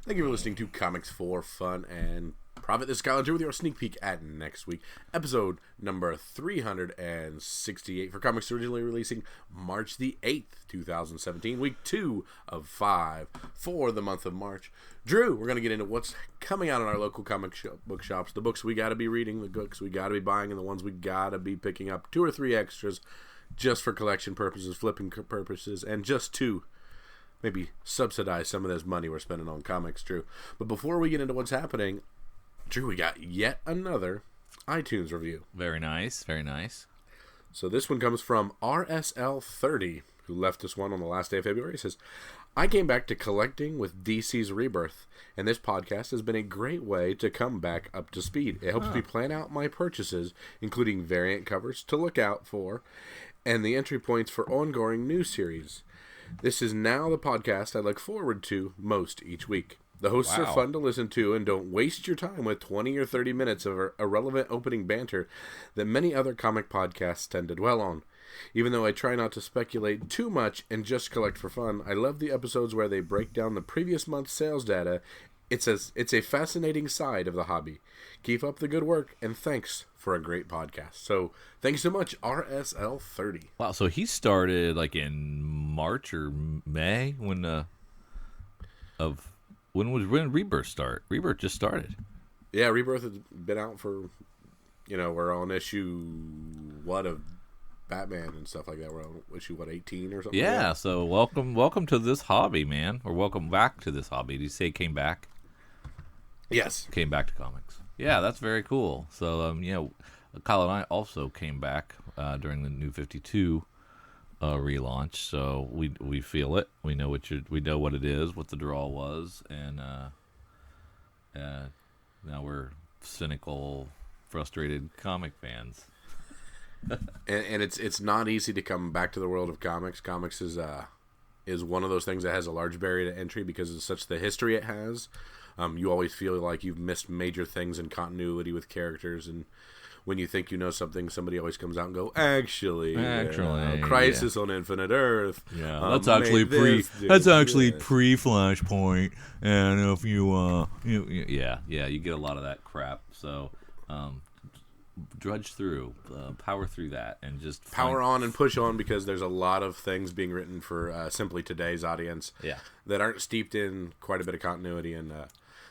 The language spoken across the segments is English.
Thank you for listening to Comics for Fun and Profit. This is Kyle with your sneak peek at next week, episode number 368 for comics originally releasing March the 8th, 2017, week 2 of 5 for the month of March. Drew, we're going to get into what's coming out in our local bookshops, the books we got to be reading, the books we got to be buying, and the ones we got to be picking up, 2 or 3 extras just for collection purposes, flipping purposes, and just to maybe subsidize some of this money we're spending on comics, Drew. But before we get into what's happening, Drew, we got yet another iTunes review. Very nice, very nice. So this one comes from RSL30, who left us one on the last day of February. He says, I came back to collecting with DC's Rebirth, and this podcast has been a great way to come back up to speed. It helps me plan out my purchases, including variant covers to look out for, and the entry points for ongoing new series. This is now the podcast I look forward to most each week. The hosts are fun to listen to and don't waste your time with 20 or 30 minutes of irrelevant opening banter that many other comic podcasts tend to dwell on. Even though I try not to speculate too much and just collect for fun, I love the episodes where they break down the previous month's sales data. It's a fascinating side of the hobby. Keep up the good work, and thanks for a great podcast. So, thanks so much, RSL30. Wow, so he started like in March or May when when Rebirth start? Rebirth just started. Yeah, Rebirth has been out for, we're on issue, of Batman and stuff like that. We're on issue, 18 or something? Yeah, like that? So welcome to this hobby, man. Or welcome back to this hobby. Did you say came back? Yes. Came back to comics. Yeah, that's very cool. So, Kyle and I also came back during the New 52 relaunch, so we feel it. We know what it is, what the draw was, and now we're cynical, frustrated comic fans. and it's not easy to come back to the world of comics. Comics is one of those things that has a large barrier to entry because of such the history it has. You always feel like you've missed major things in continuity with characters, and when you think you know something, somebody always comes out and go, actually, Crisis on Infinite Earth. Yeah, that's actually pre-Flashpoint, and if you get a lot of that crap. So, drudge through, power through that, and just power on and push on, because there's a lot of things being written for simply today's audience that aren't steeped in quite a bit of continuity, and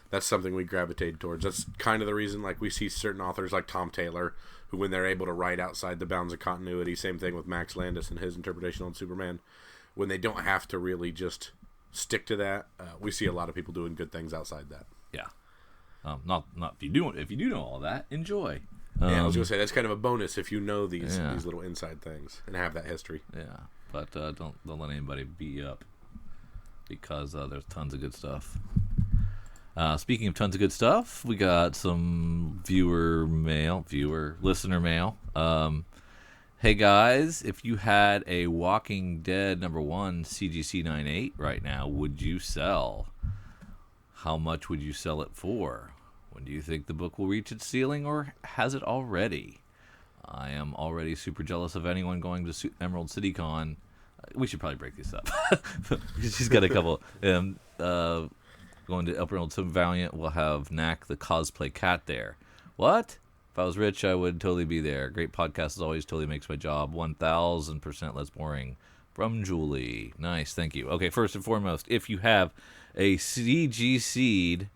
that's something we gravitate towards. That's kind of the reason, like, we see certain authors like Tom Taylor, who, when they're able to write outside the bounds of continuity, same thing with Max Landis and his interpretation on Superman, when they don't have to really just stick to that, we see a lot of people doing good things outside that. Yeah. Not if you do know all that, enjoy. Yeah, I was gonna say that's kind of a bonus if you know these little inside things and have that history. Yeah, but don't let anybody beat you up, because there's tons of good stuff. Speaking of tons of good stuff, we got some listener mail. Hey guys, if you had a Walking Dead #1 CGC 98 right now, would you sell? How much would you sell it for? When do you think the book will reach its ceiling, or has it already? I am already super jealous of anyone going to Emerald City Con. We should probably break this up. She's got a couple. Going to Emerald City Valiant, we'll have Knack the cosplay cat there. What? If I was rich, I would totally be there. Great podcast as always, totally makes my job 1,000% less boring. From Julie. Nice, thank you. Okay, first and foremost, if you have a CG Seed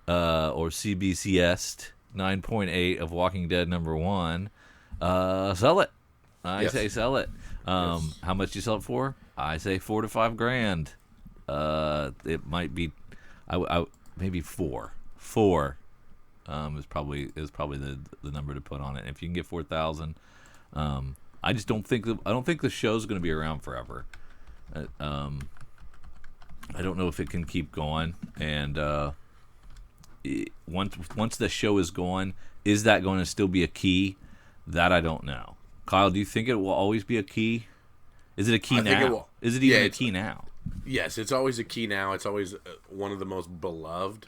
or CBCS 9.8 of Walking Dead #1, sell it. I say sell it. How much do you sell it for? I say $4,000 to $5,000. It might be, maybe four. Four is probably the number to put on it. And if you can get 4,000, I just don't think the show's going to be around forever. I don't know if it can keep going, and once the show is gone, is that going to still be a key? That I don't know. Kyle, do you think it will always be a key? Is it a key now? Is it even a key now? Yes, it's always a key now. It's always one of the most beloved.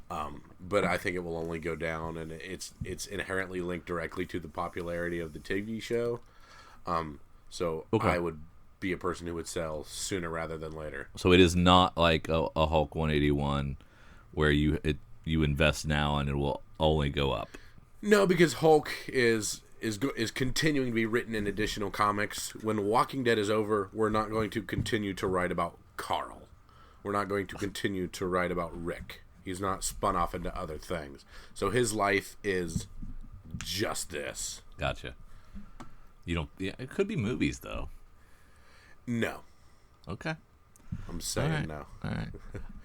But I think it will only go down, and it's inherently linked directly to the popularity of the TV show. So I would be a person who would sell sooner rather than later. So it is not like a Hulk 181 where you invest now and it will only go up. No, because Hulk is continuing to be written in additional comics. When Walking Dead is over, we're not going to continue to write about Carl. We're not going to continue to write about Rick. He's not spun off into other things. So his life is just this. Gotcha. You don't. Yeah, it could be movies though. No. Okay. I'm saying no. All right.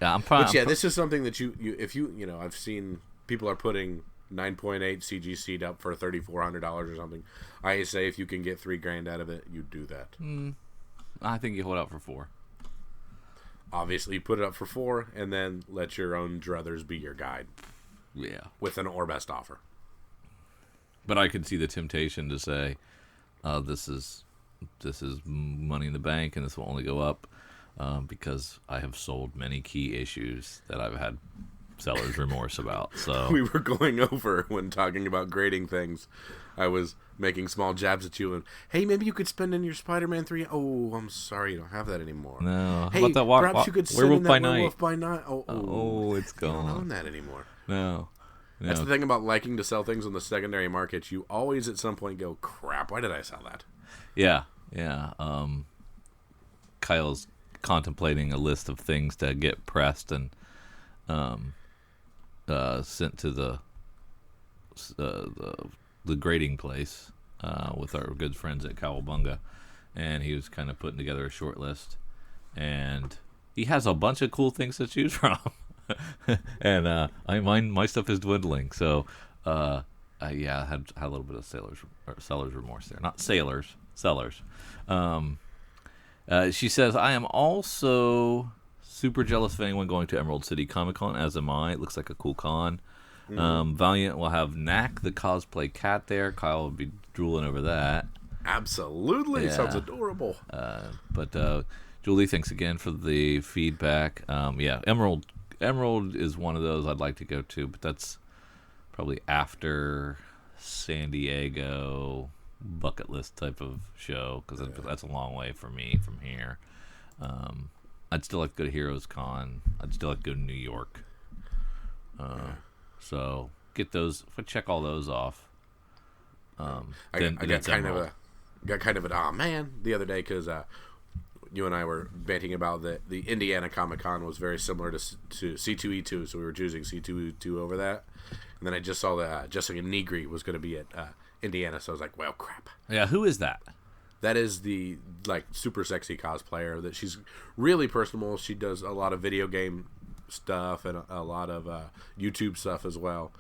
Yeah, I'm probably. But yeah, this is something that if I've seen people are putting 9.8 CG seed up for $3,400 or something. I say if you can get $3,000 out of it, you do that. I think you hold out for 4. Obviously, you put it up for 4, and then let your own druthers be your guide. Yeah. With an or best offer. But I could see the temptation to say, this is money in the bank, and this will only go up because I have sold many key issues that I've had seller's remorse about. So we were going over when talking about grading things. I was making small jabs at you and, hey, maybe you could spend in your Spider-Man 3. Oh, I'm sorry, you don't have that anymore. No. Hey, how about that perhaps you could send in that Werewolf by Night. Oh, it's gone. You don't own that anymore. No. That's the thing about liking to sell things on the secondary market. You always at some point go, crap, why did I sell that? Yeah. Kyle's contemplating a list of things to get pressed and sent to the grading place with our good friends at Cowabunga, and he was kind of putting together a short list, and he has a bunch of cool things to choose from. And my stuff is dwindling, so I had a little bit of seller's remorse there. Not sailors, sellers. She says, I am also super jealous of anyone going to Emerald City Comic Con, as am I. It looks like a cool con. Valiant will have Knack the cosplay cat there. Kyle will be drooling over that. Absolutely. Yeah. Sounds adorable. But Julie, thanks again for the feedback. Emerald is one of those I'd like to go to, but that's probably after San Diego bucket list type of show, because that's a long way for me from here. I'd still like to go to Heroes Con. I'd still like to go to New York. So check all those off. I got kind of an ah man the other day because you and I were banting about the Indiana Comic Con was very similar to C2E2, so we were choosing C2E2 over that. And then I just saw that Jessica Negri was going to be at Indiana, so I was like, well, crap. Yeah, who is that? That is the super sexy cosplayer. That she's really personable. She does a lot of video game stuff and a lot of YouTube stuff as well.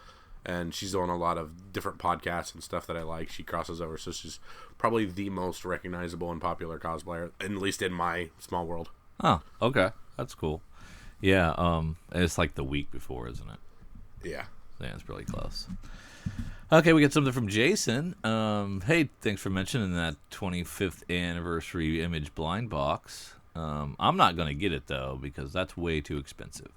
And she's on a lot of different podcasts and stuff that I like. She crosses over, so she's probably the most recognizable and popular cosplayer, at least in my small world. Oh, okay, that's cool. Yeah, it's like the week before, isn't it? Yeah, it's really close. Okay, we get something from Jason. Hey, thanks for mentioning that 25th anniversary Image blind box. I'm not going to get it, though, because that's way too expensive.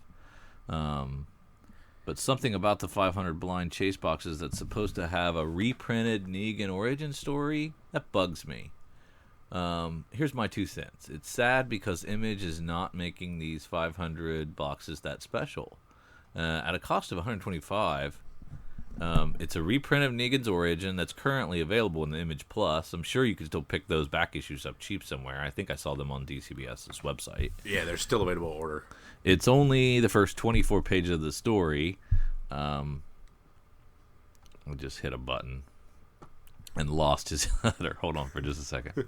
But something about the 500 blind chase boxes that's supposed to have a reprinted Negan origin story, that bugs me. Here's my 2 cents. It's sad because Image is not making these 500 boxes that special. At a cost of $125, it's a reprint of Negan's origin that's currently available in the Image Plus. I'm sure you can still pick those back issues up cheap somewhere. I think I saw them on DCBS's website. Yeah, they're still available to order. It's only the first 24 pages of the story. I just hit a button and lost his letter. Hold on for just a second.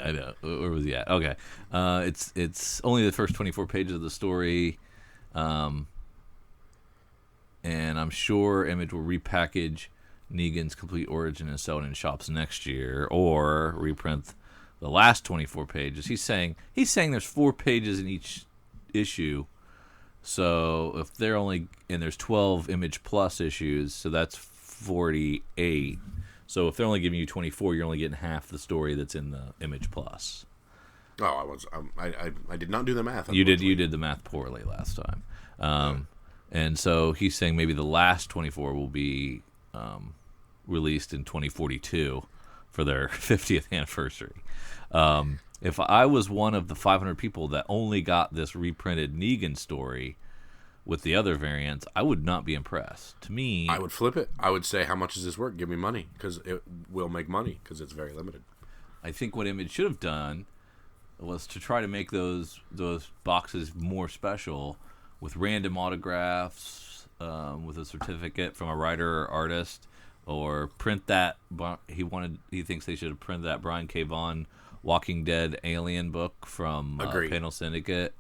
I know. Where was he at? Okay. It's only the first 24 pages of the story. And I'm sure Image will repackage Negan's complete origin and sell it in shops next year, or reprint the last 24 pages. He's saying there's 4 pages in each issue. So if they're only, and there's 12 Image Plus issues, so that's 48. So if they're only giving you 24, you're only getting half the story that's in the Image Plus. Oh, I did not do the math. You did the math poorly last time. And so he's saying maybe the last 24 will be released in 2042 for their 50th anniversary. If I was one of the 500 people that only got this reprinted Negan story, with the other variants, I would not be impressed. To me, I would flip it. I would say, how much is this worth? Give me money, because it will make money, because it's very limited. I think what Image should have done was to try to make those boxes more special with random autographs, with a certificate from a writer or artist, or print that. He thinks they should have printed that Brian K. Vaughan Walking Dead Alien book from Panel Syndicate.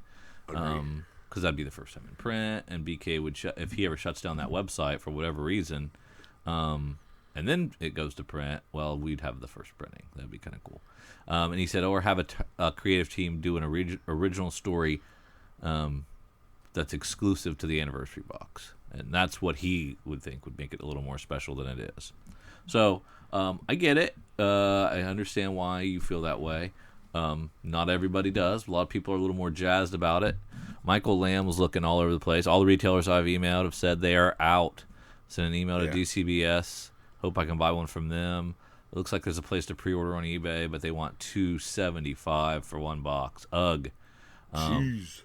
Because that'd be the first time in print, and BK would if he ever shuts down that website for whatever reason, and then it goes to print. Well, we'd have the first printing. That'd be kind of cool. And he said, or have a creative team do an original story that's exclusive to the anniversary box, and that's what he would think would make it a little more special than it is. So I get it. I understand why you feel that way. Not everybody does. A lot of people are a little more jazzed about it. Michael Lamb was looking all over the place. All the retailers I've emailed have said they are out. Sent an email to DCBS. Hope I can buy one from them. It looks like there's a place to pre-order on eBay, but they want $275 for one box. Ugh. Jeez.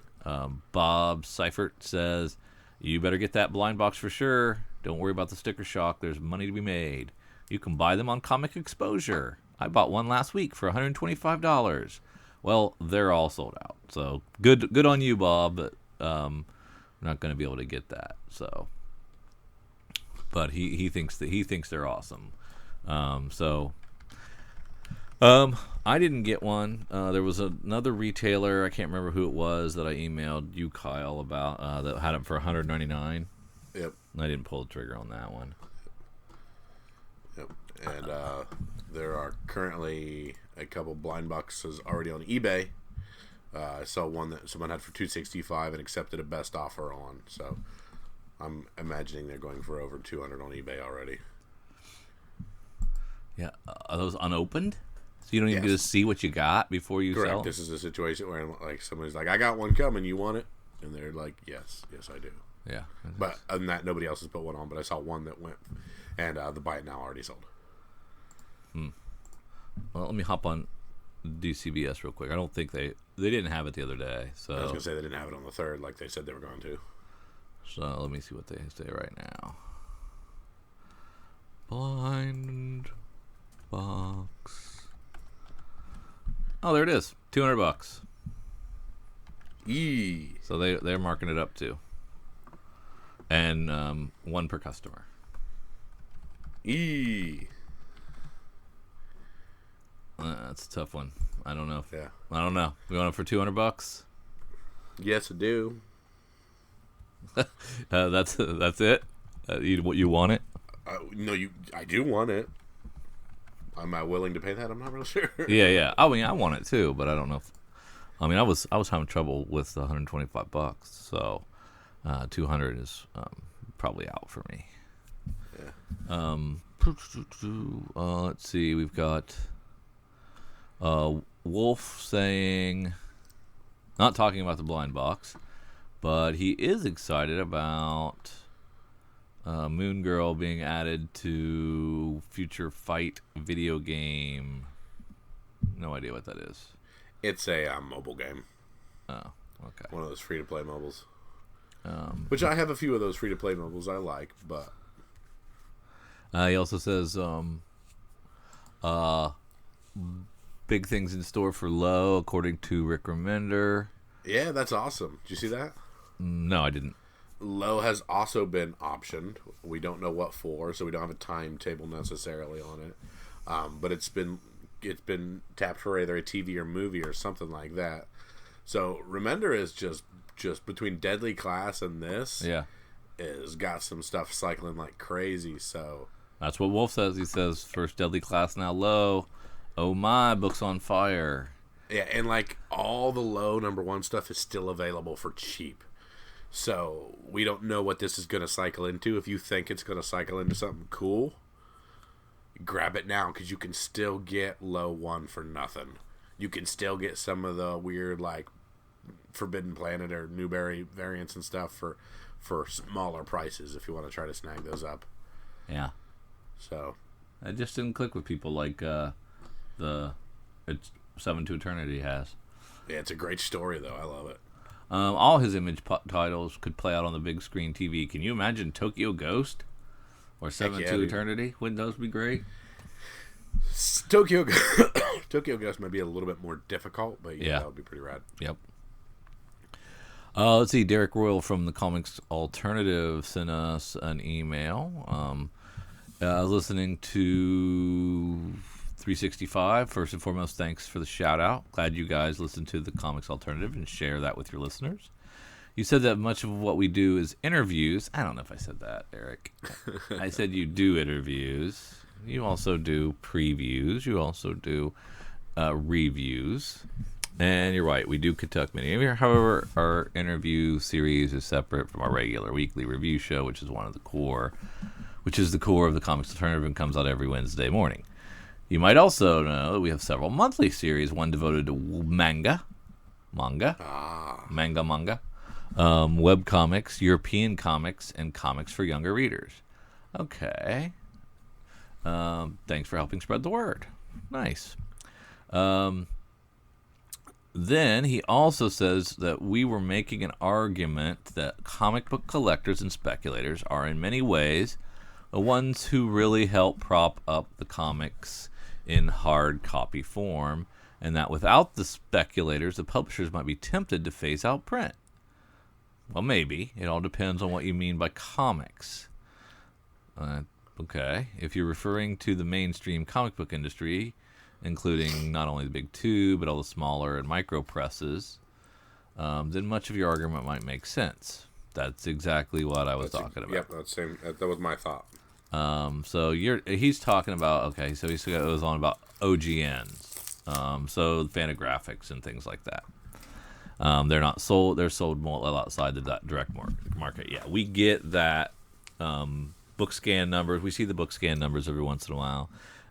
Bob Seifert says, you better get that blind box for sure. Don't worry about the sticker shock. There's money to be made. You can buy them on Comic Exposure. I bought one last week for $125. Well, they're all sold out. So good on you, Bob, but I'm not going to be able to get that. So, but he thinks they're awesome. I didn't get one. There was another retailer, I can't remember who it was, that I emailed you, Kyle, about that had them for $199. Yep. I didn't pull the trigger on that one. Yep. And there are currently a couple blind boxes already on eBay. I saw one that someone had for $265 and accepted a best offer on. So I'm imagining they're going for over $200 on eBay already. Yeah. Are those unopened? So you don't even get to see what you got before you Correct. sell? This is a situation where like somebody's like, I got one coming, you want it? And they're like, yes, I do. Yeah. But other than that, nobody else has put one on, but I saw one that went, and the buy it now already sold. Well, let me hop on DCBS real quick. I don't think they didn't have it the other day. So I was going to say they didn't have it on the 3rd like they said they were going to. So let me see what they say right now. Blind box. Oh, there it is. $200. Yee. So they're marking it up too. And one per customer. Yee. That's a tough one. I don't know. Yeah. I don't know. We want it for $200? Yes, I do. That's it. You want it? No, I do want it. Am I willing to pay that? I'm not real sure. Yeah. I mean, I want it too, but I don't know. I was having trouble with the $125, so 200 is probably out for me. Yeah. Let's see. We've got Wolf saying, not talking about the blind box, but he is excited about Moon Girl being added to Future Fight video game. No idea what that is. It's a mobile game. Oh, okay. One of those free-to-play mobiles. Which I have a few of those free-to-play mobiles I like, but... He also says, big things in store for Low, according to Rick Remender. Yeah, that's awesome. Did you see that? No, I didn't. Low has also been optioned. We don't know what for, so we don't have a timetable necessarily on it. But it's been tapped for either a TV or movie or something like that. So Remender is just between Deadly Class and this, is got some stuff cycling like crazy. So that's what Wolf says. He says first Deadly Class, now Low. Oh my, book's on fire. Yeah, and like all the Low #1 stuff is still available for cheap. So we don't know what this is going to cycle into. If you think it's going to cycle into something cool, grab it now, because you can still get Low 1 for nothing. You can still get some of the weird like Forbidden Planet or Newberry variants and stuff for smaller prices if you want to try to snag those up. Yeah. So it just didn't click with people like it's 7 to Eternity has. Yeah, it's a great story though. I love it. All his image titles could play out on the big screen TV. Can you imagine Tokyo Ghost or 7 to Eternity? Wouldn't those be great? Tokyo Ghost might be a little bit more difficult, but yeah, that would be pretty rad. Yep. Let's see. Derek Royal from the Comics Alternative sent us an email. I was listening to 365. First and foremost, thanks for the shout out. Glad you guys listen to the Comics Alternative and share that with your listeners. You said that much of what we do is interviews. I don't know if I said that, Eric. I said you do interviews. You also do previews. You also do reviews. And you're right, we do Kentucky Mini. However, our interview series is separate from our regular weekly review show, which is the core of the Comics Alternative and comes out every Wednesday morning. You might also know that we have several monthly series, one devoted to manga, web comics, European comics, and comics for younger readers. Okay. Thanks for helping spread the word. Nice. Then he also says that we were making an argument that comic book collectors and speculators are in many ways the ones who really help prop up the comics in hard copy form, and that without the speculators, the publishers might be tempted to phase out print. Well, maybe. It all depends on what you mean by comics. Okay. If you're referring to the mainstream comic book industry, including not only the big two, but all the smaller and micro presses, then much of your argument might make sense. That's exactly what I was talking about. Yep, that was my thought. So he's talking about, okay, so he goes on about OGNs, so Fantagraphics and things like that. They're not sold, they're sold more outside the direct market. Yeah, we get that book scan numbers. We see the book scan numbers every once in a while.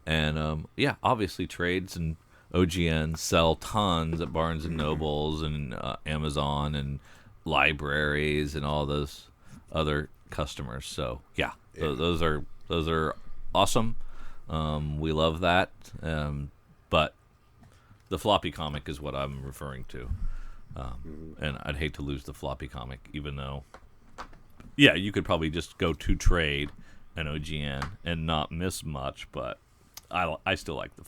And, obviously trades and OGNs sell tons at Barnes & Nobles and Amazon and libraries and all those other customers. So, those are awesome. We love that. But the floppy comic is what I'm referring to. And I'd hate to lose the floppy comic, even though, you could probably just go to trade an OGN and not miss much, but I still like the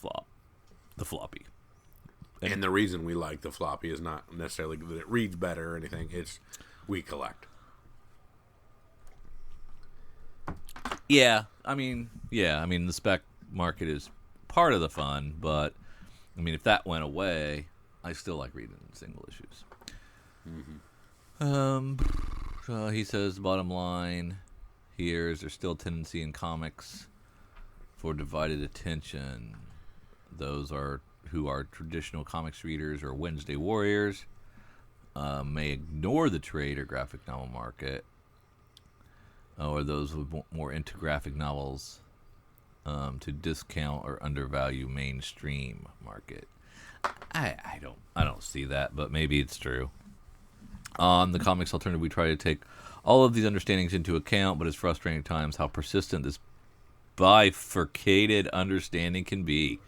floppy. And the reason we like the floppy is not necessarily that it reads better or anything. It's we collect. Yeah, I mean, the spec market is part of the fun, but I mean, if that went away, I still like reading single issues. So he says, bottom line here is there's still a tendency in comics for divided attention. Those who are traditional comics readers or Wednesday warriors may ignore the trade or graphic novel market, or those with more into graphic novels to discount or undervalue mainstream market. I don't see that, but maybe it's true. On the Comics Alternative, we try to take all of these understandings into account, but it's frustrating at times how persistent this bifurcated understanding can be.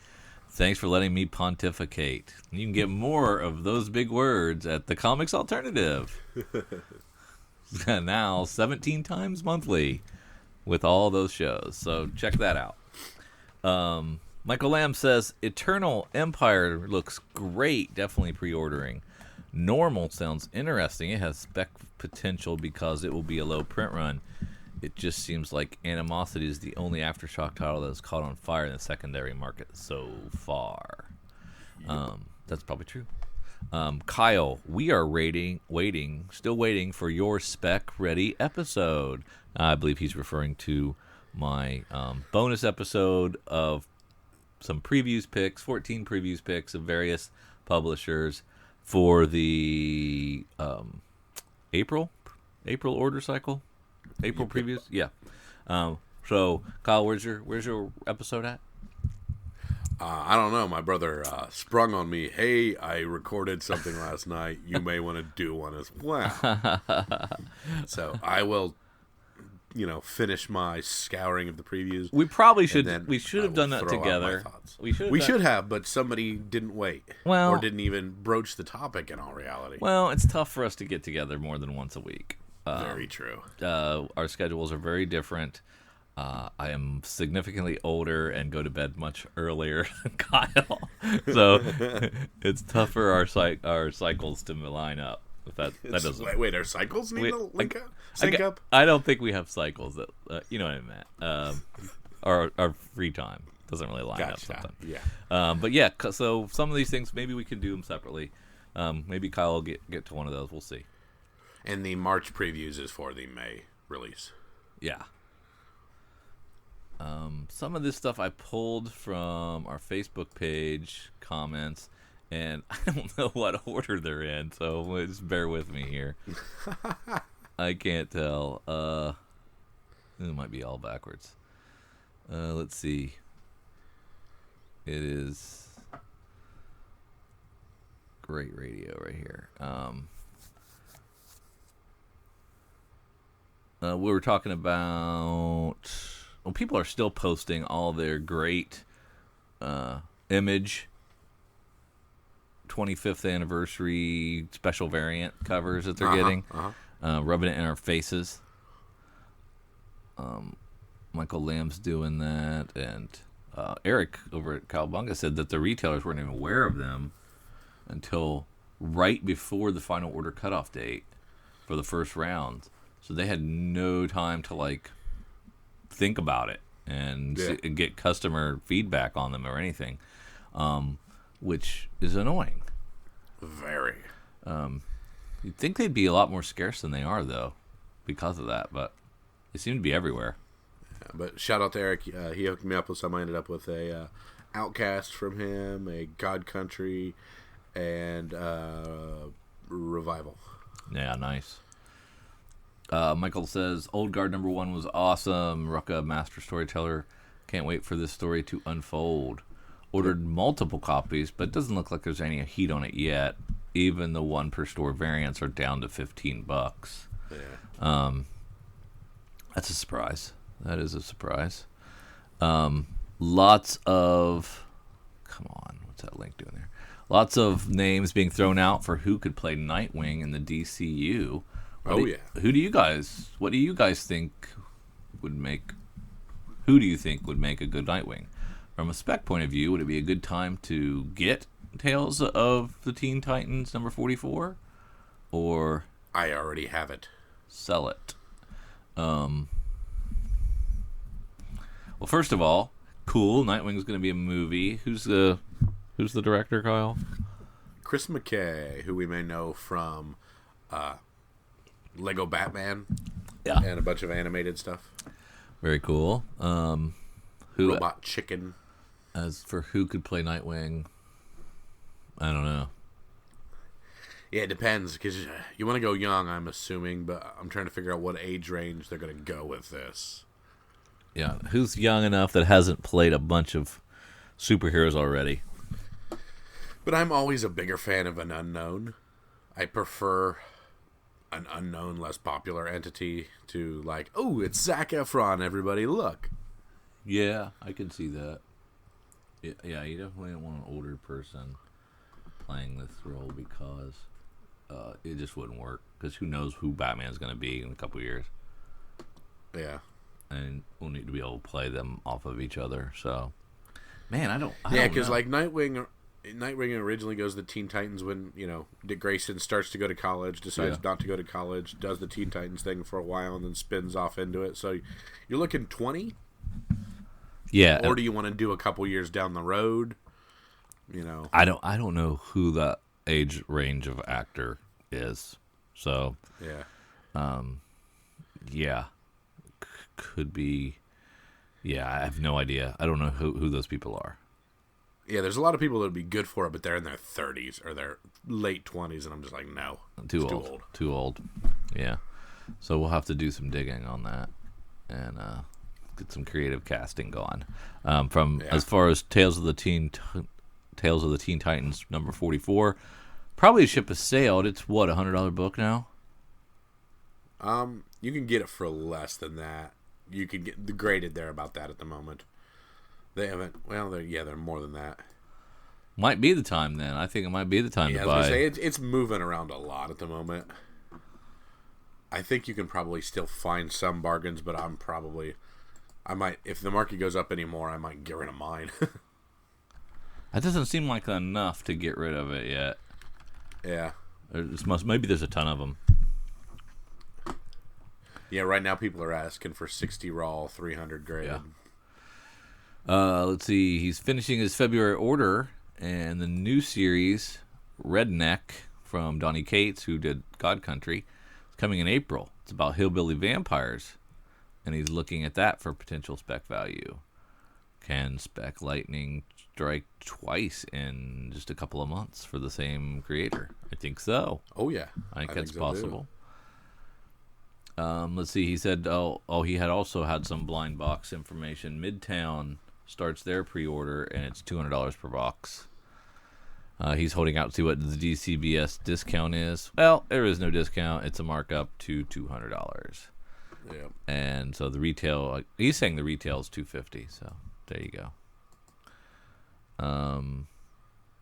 Thanks for letting me pontificate. You can get more of those big words at the Comics Alternative. Now 17 times monthly with all those shows. So check that out. Michael Lamb says, Eternal Empire looks great. Definitely pre-ordering. Normal sounds interesting. It has spec potential because it will be a low print run. It just seems like Animosity is the only Aftershock title that has caught on fire in the secondary market so far. That's probably true. Kyle, we are still waiting for your spec-ready episode. I believe he's referring to my bonus episode of some previews picks, 14 previews picks of various publishers for the April order cycle. April previews, yeah. So Kyle, where's your episode at? I don't know. My brother sprung on me. Hey, I recorded something last night. You may want to do one as well. So I will finish my scouring of the previews. We probably should. We should have done that together. We should have, but somebody didn't wait. Or didn't even broach the topic in all reality. Well, it's tough for us to get together more than once a week. Very true. Our schedules are very different. I am significantly older and go to bed much earlier than Kyle, so it's tough for our cycles to line up. If that doesn't wait, our cycles need to sync up. I don't think we have cycles that you know what I meant. Our free time doesn't really line up sometimes. Yeah. But yeah, so some of these things maybe we can do them separately. Maybe Kyle will get to one of those. We'll see. And the March previews is for the May release. Yeah. Some of this stuff I pulled from our Facebook page comments, and I don't know what order they're in, so just bear with me here. I can't tell. It might be all backwards. Let's see. It is great radio right here. We were talking about... Well, people are still posting all their great Image 25th anniversary special variant covers that they're getting, rubbing it in our faces. Michael Lamb's doing that, and Eric over at Cowabunga said that the retailers weren't even aware of them until right before the final order cutoff date for the first round. So they had no time to think about it and get customer feedback on them or anything, which is annoying. Very. You'd think they'd be a lot more scarce than they are, though, because of that, but they seem to be everywhere. Yeah, but shout out to Eric. He hooked me up with some. I ended up with a Outcast from him, a God Country, and Revival. Yeah, nice. Michael says, Old Guard #1 was awesome. Rucka, master storyteller. Can't wait for this story to unfold. Ordered multiple copies, but it doesn't look like there's any heat on it yet. Even the 1 per store variants are down to $15. Yeah. That's a surprise. That is a surprise. Lots of... Come on, what's that link doing there? Lots of names being thrown out for who could play Nightwing in the DCU. What do you guys think would make... Who do you think would make a good Nightwing? From a spec point of view, would it be a good time to get Tales of the Teen Titans #44? Or... I already have it. Sell it. Well, first of all, cool. Nightwing's going to be a movie. Who's the director, Kyle? Chris McKay, who we may know from Lego Batman, and a bunch of animated stuff. Very cool. Robot Chicken. As for who could play Nightwing, I don't know. Yeah, it depends, because you want to go young, I'm assuming, but I'm trying to figure out what age range they're going to go with this. Yeah, who's young enough that hasn't played a bunch of superheroes already? But I'm always a bigger fan of an unknown. I prefer an unknown, less popular entity to, it's Zac Efron, everybody, look. Yeah, I can see that. Yeah, you definitely don't want an older person playing this role because it just wouldn't work. Because who knows who Batman's going to be in a couple years. Yeah. And we'll need to be able to play them off of each other. So, man, I don't because Nightwing originally goes to the Teen Titans when, Dick Grayson starts to go to college, decides not to go to college, does the Teen Titans thing for a while, and then spins off into it. So you're looking 20? Yeah. Or do you want to do a couple years down the road? I don't know who that age range of actor is. So, yeah. Could be. Yeah, I have no idea. I don't know who those people are. Yeah, there's a lot of people that would be good for it, but they're in their 30s or their late 20s, and I'm just like, no. Too old. Yeah. So we'll have to do some digging on that and get some creative casting going. As far as Tales of the Teen Titans #44, probably a ship has sailed. It's what, $100 book now? You can get it for less than that. You can get the graded there about that at the moment. They haven't. Well, they're more than that. Might be the time then. I think it might be the time to I was buy. gonna say it's moving around a lot at the moment. I think you can probably still find some bargains, but I might, if the market goes up anymore, I might get rid of mine. That doesn't seem like enough to get rid of it yet. Yeah. Maybe there's a ton of them. Yeah, right now people are asking for 60 raw, 300 graded. Yeah. Let's see. He's finishing his February order, and the new series, Redneck, from Donny Cates, who did God Country, is coming in April. It's about hillbilly vampires, and he's looking at that for potential spec value. Can Spec Lightning strike twice in just a couple of months for the same creator? I think so. Oh, yeah. I think that's possible. Let's see. He said, he had also had some blind box information. Midtown starts their pre-order, and it's $200 per box. He's holding out to see what the DCBS discount is. Well, there is no discount. It's a markup to $200. Yeah. And so the retail, he's saying the retail is $250. So there you go.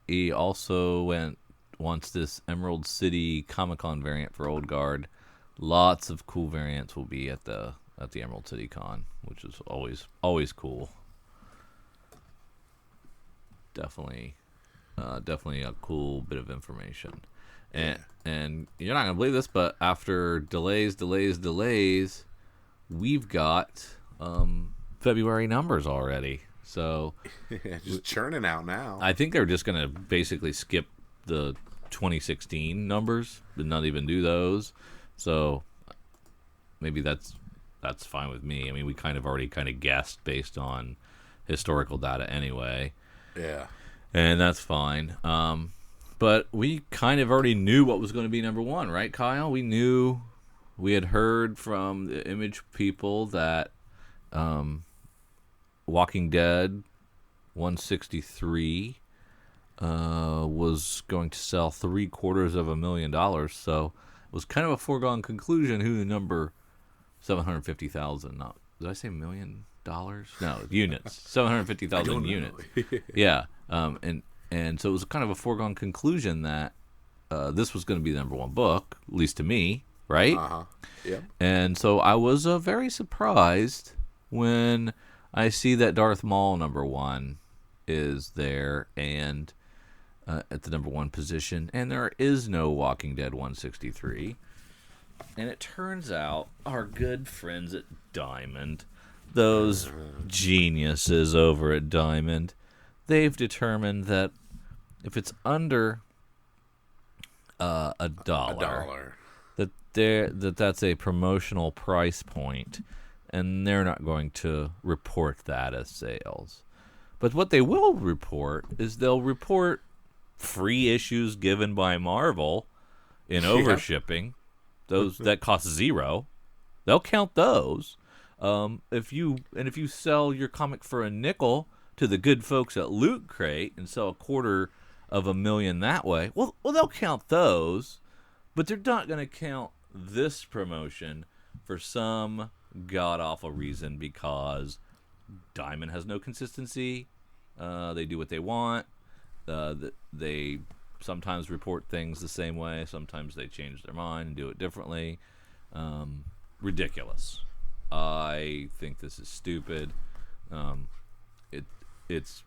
He also wants this Emerald City Comic-Con variant for Old Guard. Lots of cool variants will be at the Emerald City Con, which is always cool. Definitely a cool bit of information. And you're not gonna believe this, but after delays, we've got February numbers already. So just churning out now. I think they're just gonna basically skip the 2016 numbers and not even do those. So maybe that's fine with me. I mean, we already guessed based on historical data anyway. Yeah. And that's fine. But we kind of already knew what was going to be number one, right, Kyle? We had heard from the Image people that Walking Dead 163 was going to sell $750,000. So it was kind of a foregone conclusion who the number 750,000. Did I say $1 million? No, units. 750,000 units. Yeah. And so it was kind of a foregone conclusion that this was going to be the number one book, at least to me, right? Uh-huh. Yep. And so I was very surprised when I see that Darth Maul number one is there and at the number one position, and there is no Walking Dead 163. And it turns out our good friends at Diamond, those geniuses over at Diamond, they've determined that if it's under a dollar, that's a promotional price point, and they're not going to report that as sales. But what they will report is they'll report free issues given by Marvel in overshipping. Those that cost $0. They'll count those. If you sell your comic for a nickel to the good folks at Loot Crate and sell $250,000 that way, well, they'll count those, but they're not going to count this promotion for some god-awful reason because Diamond has no consistency. They do what they want. They sometimes report things the same way. Sometimes they change their mind and do it differently. Ridiculous. I think this is stupid. It's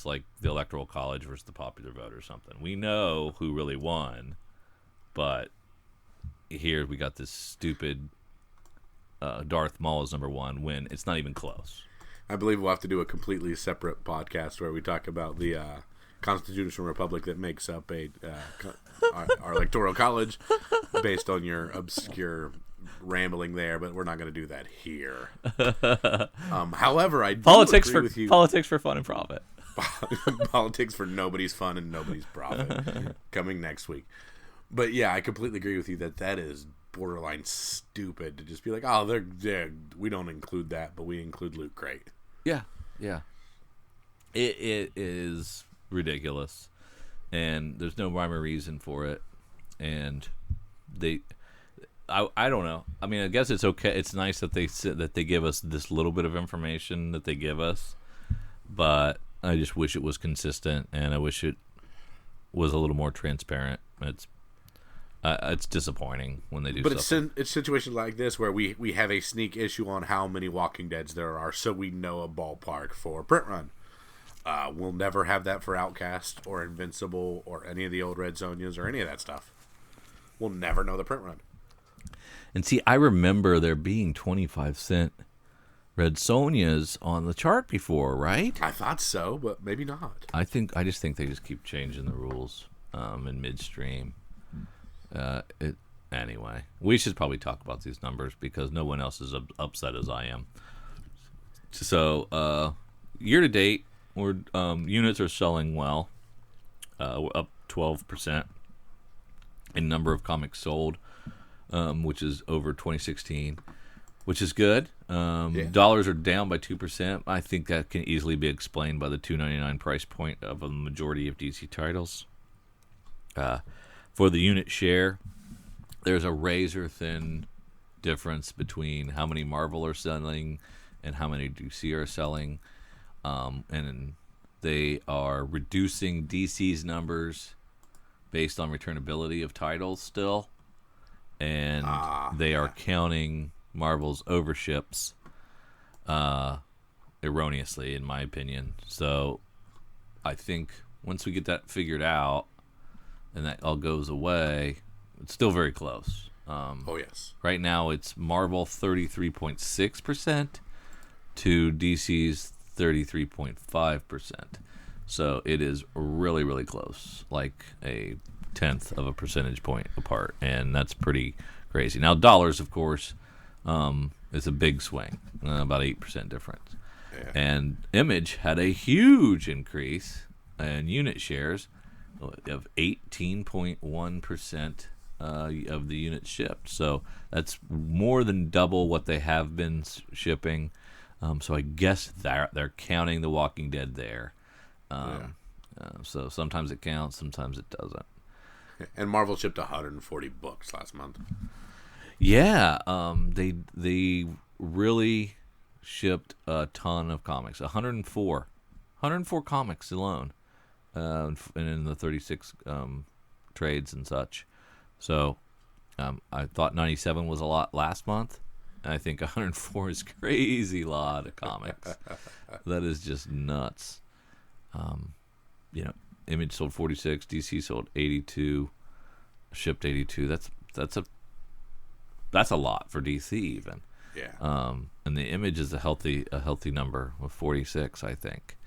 like the Electoral College versus the popular vote or something. We know who really won, but here we got this stupid Darth Maul is number one when it's not even close. I believe we'll have to do a completely separate podcast where we talk about the constitutional republic that makes up our Electoral College based on your obscure rambling there, but we're not going to do that here. However, I do agree with you. Politics for fun and profit. Politics for nobody's fun and nobody's profit. Coming next week. But yeah, I completely agree with you that is borderline stupid to just be like, oh, they're we don't include that, but we include Loot Crate. Yeah. It is ridiculous, and there's no rhyme or reason for it. And I don't know. I mean, I guess it's okay. It's nice that they give us this little bit of information that they give us, but I just wish it was consistent, and I wish it was a little more transparent. It's disappointing when they do. But stuff. it's situations like this where we have a sneak issue on how many Walking Deads there are, so we know a ballpark for print run. We'll never have that for Outcast or Invincible or any of the old Red Sonjas or any of that stuff. We'll never know the print run. And see, I remember there being 25-cent Red Sonjas on the chart before, right? I thought so, but maybe not. I just think they just keep changing the rules in midstream. Anyway, we should probably talk about these numbers because no one else is upset as I am. So, year to date, units are selling well. We're up 12% in number of comics sold, which is over 2016, which is good. Dollars are down by 2%. I think that can easily be explained by the $2.99 price point of a majority of DC titles. For the unit share, there's a razor-thin difference between how many Marvel are selling and how many DC are selling. And they are reducing DC's numbers based on returnability of titles still. And they are counting Marvel's overships erroneously, in my opinion. So I think once we get that figured out and that all goes away, it's still very close. Oh, yes. Right now it's Marvel 33.6% to DC's 33.5%. So it is really, really close, like a tenth of a percentage point apart, and that's pretty crazy. Now, dollars, of course, is a big swing, about 8% difference. Yeah. And Image had a huge increase in unit shares of 18.1% of the units shipped. So that's more than double what they have been shipping. So I guess they're counting The Walking Dead there. So sometimes it counts, sometimes it doesn't. And Marvel shipped 140 books last month. Yeah, they really shipped a ton of comics. 104 comics alone, and in the 36 trades and such. So I thought 97 was a lot last month. I think 104 is crazy lot of comics. That is just nuts. Image sold 46, DC sold 82, shipped 82. That's a lot for DC even. Yeah. And the Image is a healthy number with 46, I think.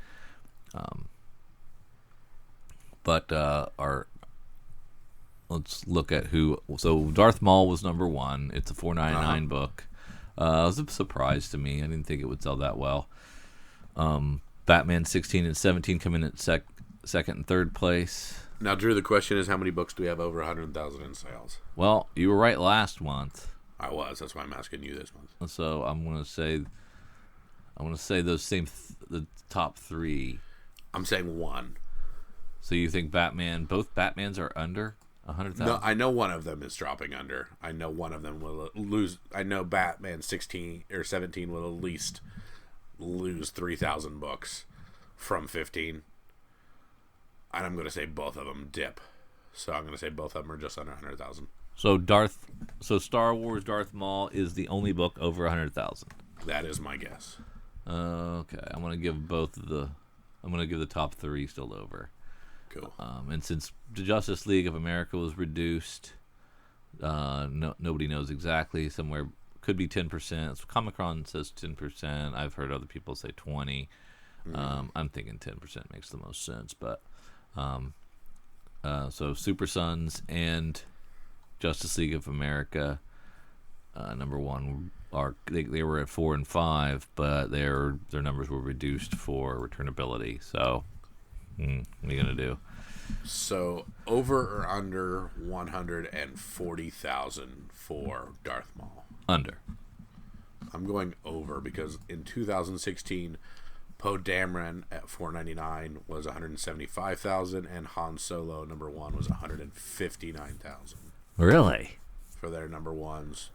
Let's look at who. So Darth Maul was number one. It's a $4.99 book. It was a surprise to me. I didn't think it would sell that well. Batman 16 and 17 come in at second and third place. Now, Drew, the question is, how many books do we have over 100,000 in sales? Well, you were right last month. I was. That's why I'm asking you this month. So I'm going to say those same the top three. I'm saying one. So you think both Batmans are under 100,000? No, I know one of them is dropping under. I know one of them will lose. I know Batman 16 or 17 will at least lose 3,000 books from 15. And I'm going to say both of them dip. So I'm going to say both of them are just under 100,000. So Star Wars Darth Maul is the only book over 100,000. That is my guess. Okay, I'm going to give the top three still over. Cool. And since the Justice League of America was reduced, nobody knows exactly. Somewhere could be 10%. So Comic-Con says 10%. I've heard other people say 20. I'm thinking 10% makes the most sense. But so Super Sons and Justice League of America, number one, they were at 4 and 5, but their numbers were reduced for returnability. So what are you gonna do? So over or under 140,000 for Darth Maul? Under. I'm going over because in 2016, Poe Dameron at $4.99 was 175,000, and Han Solo number one was 159,000. Really? for their number ones.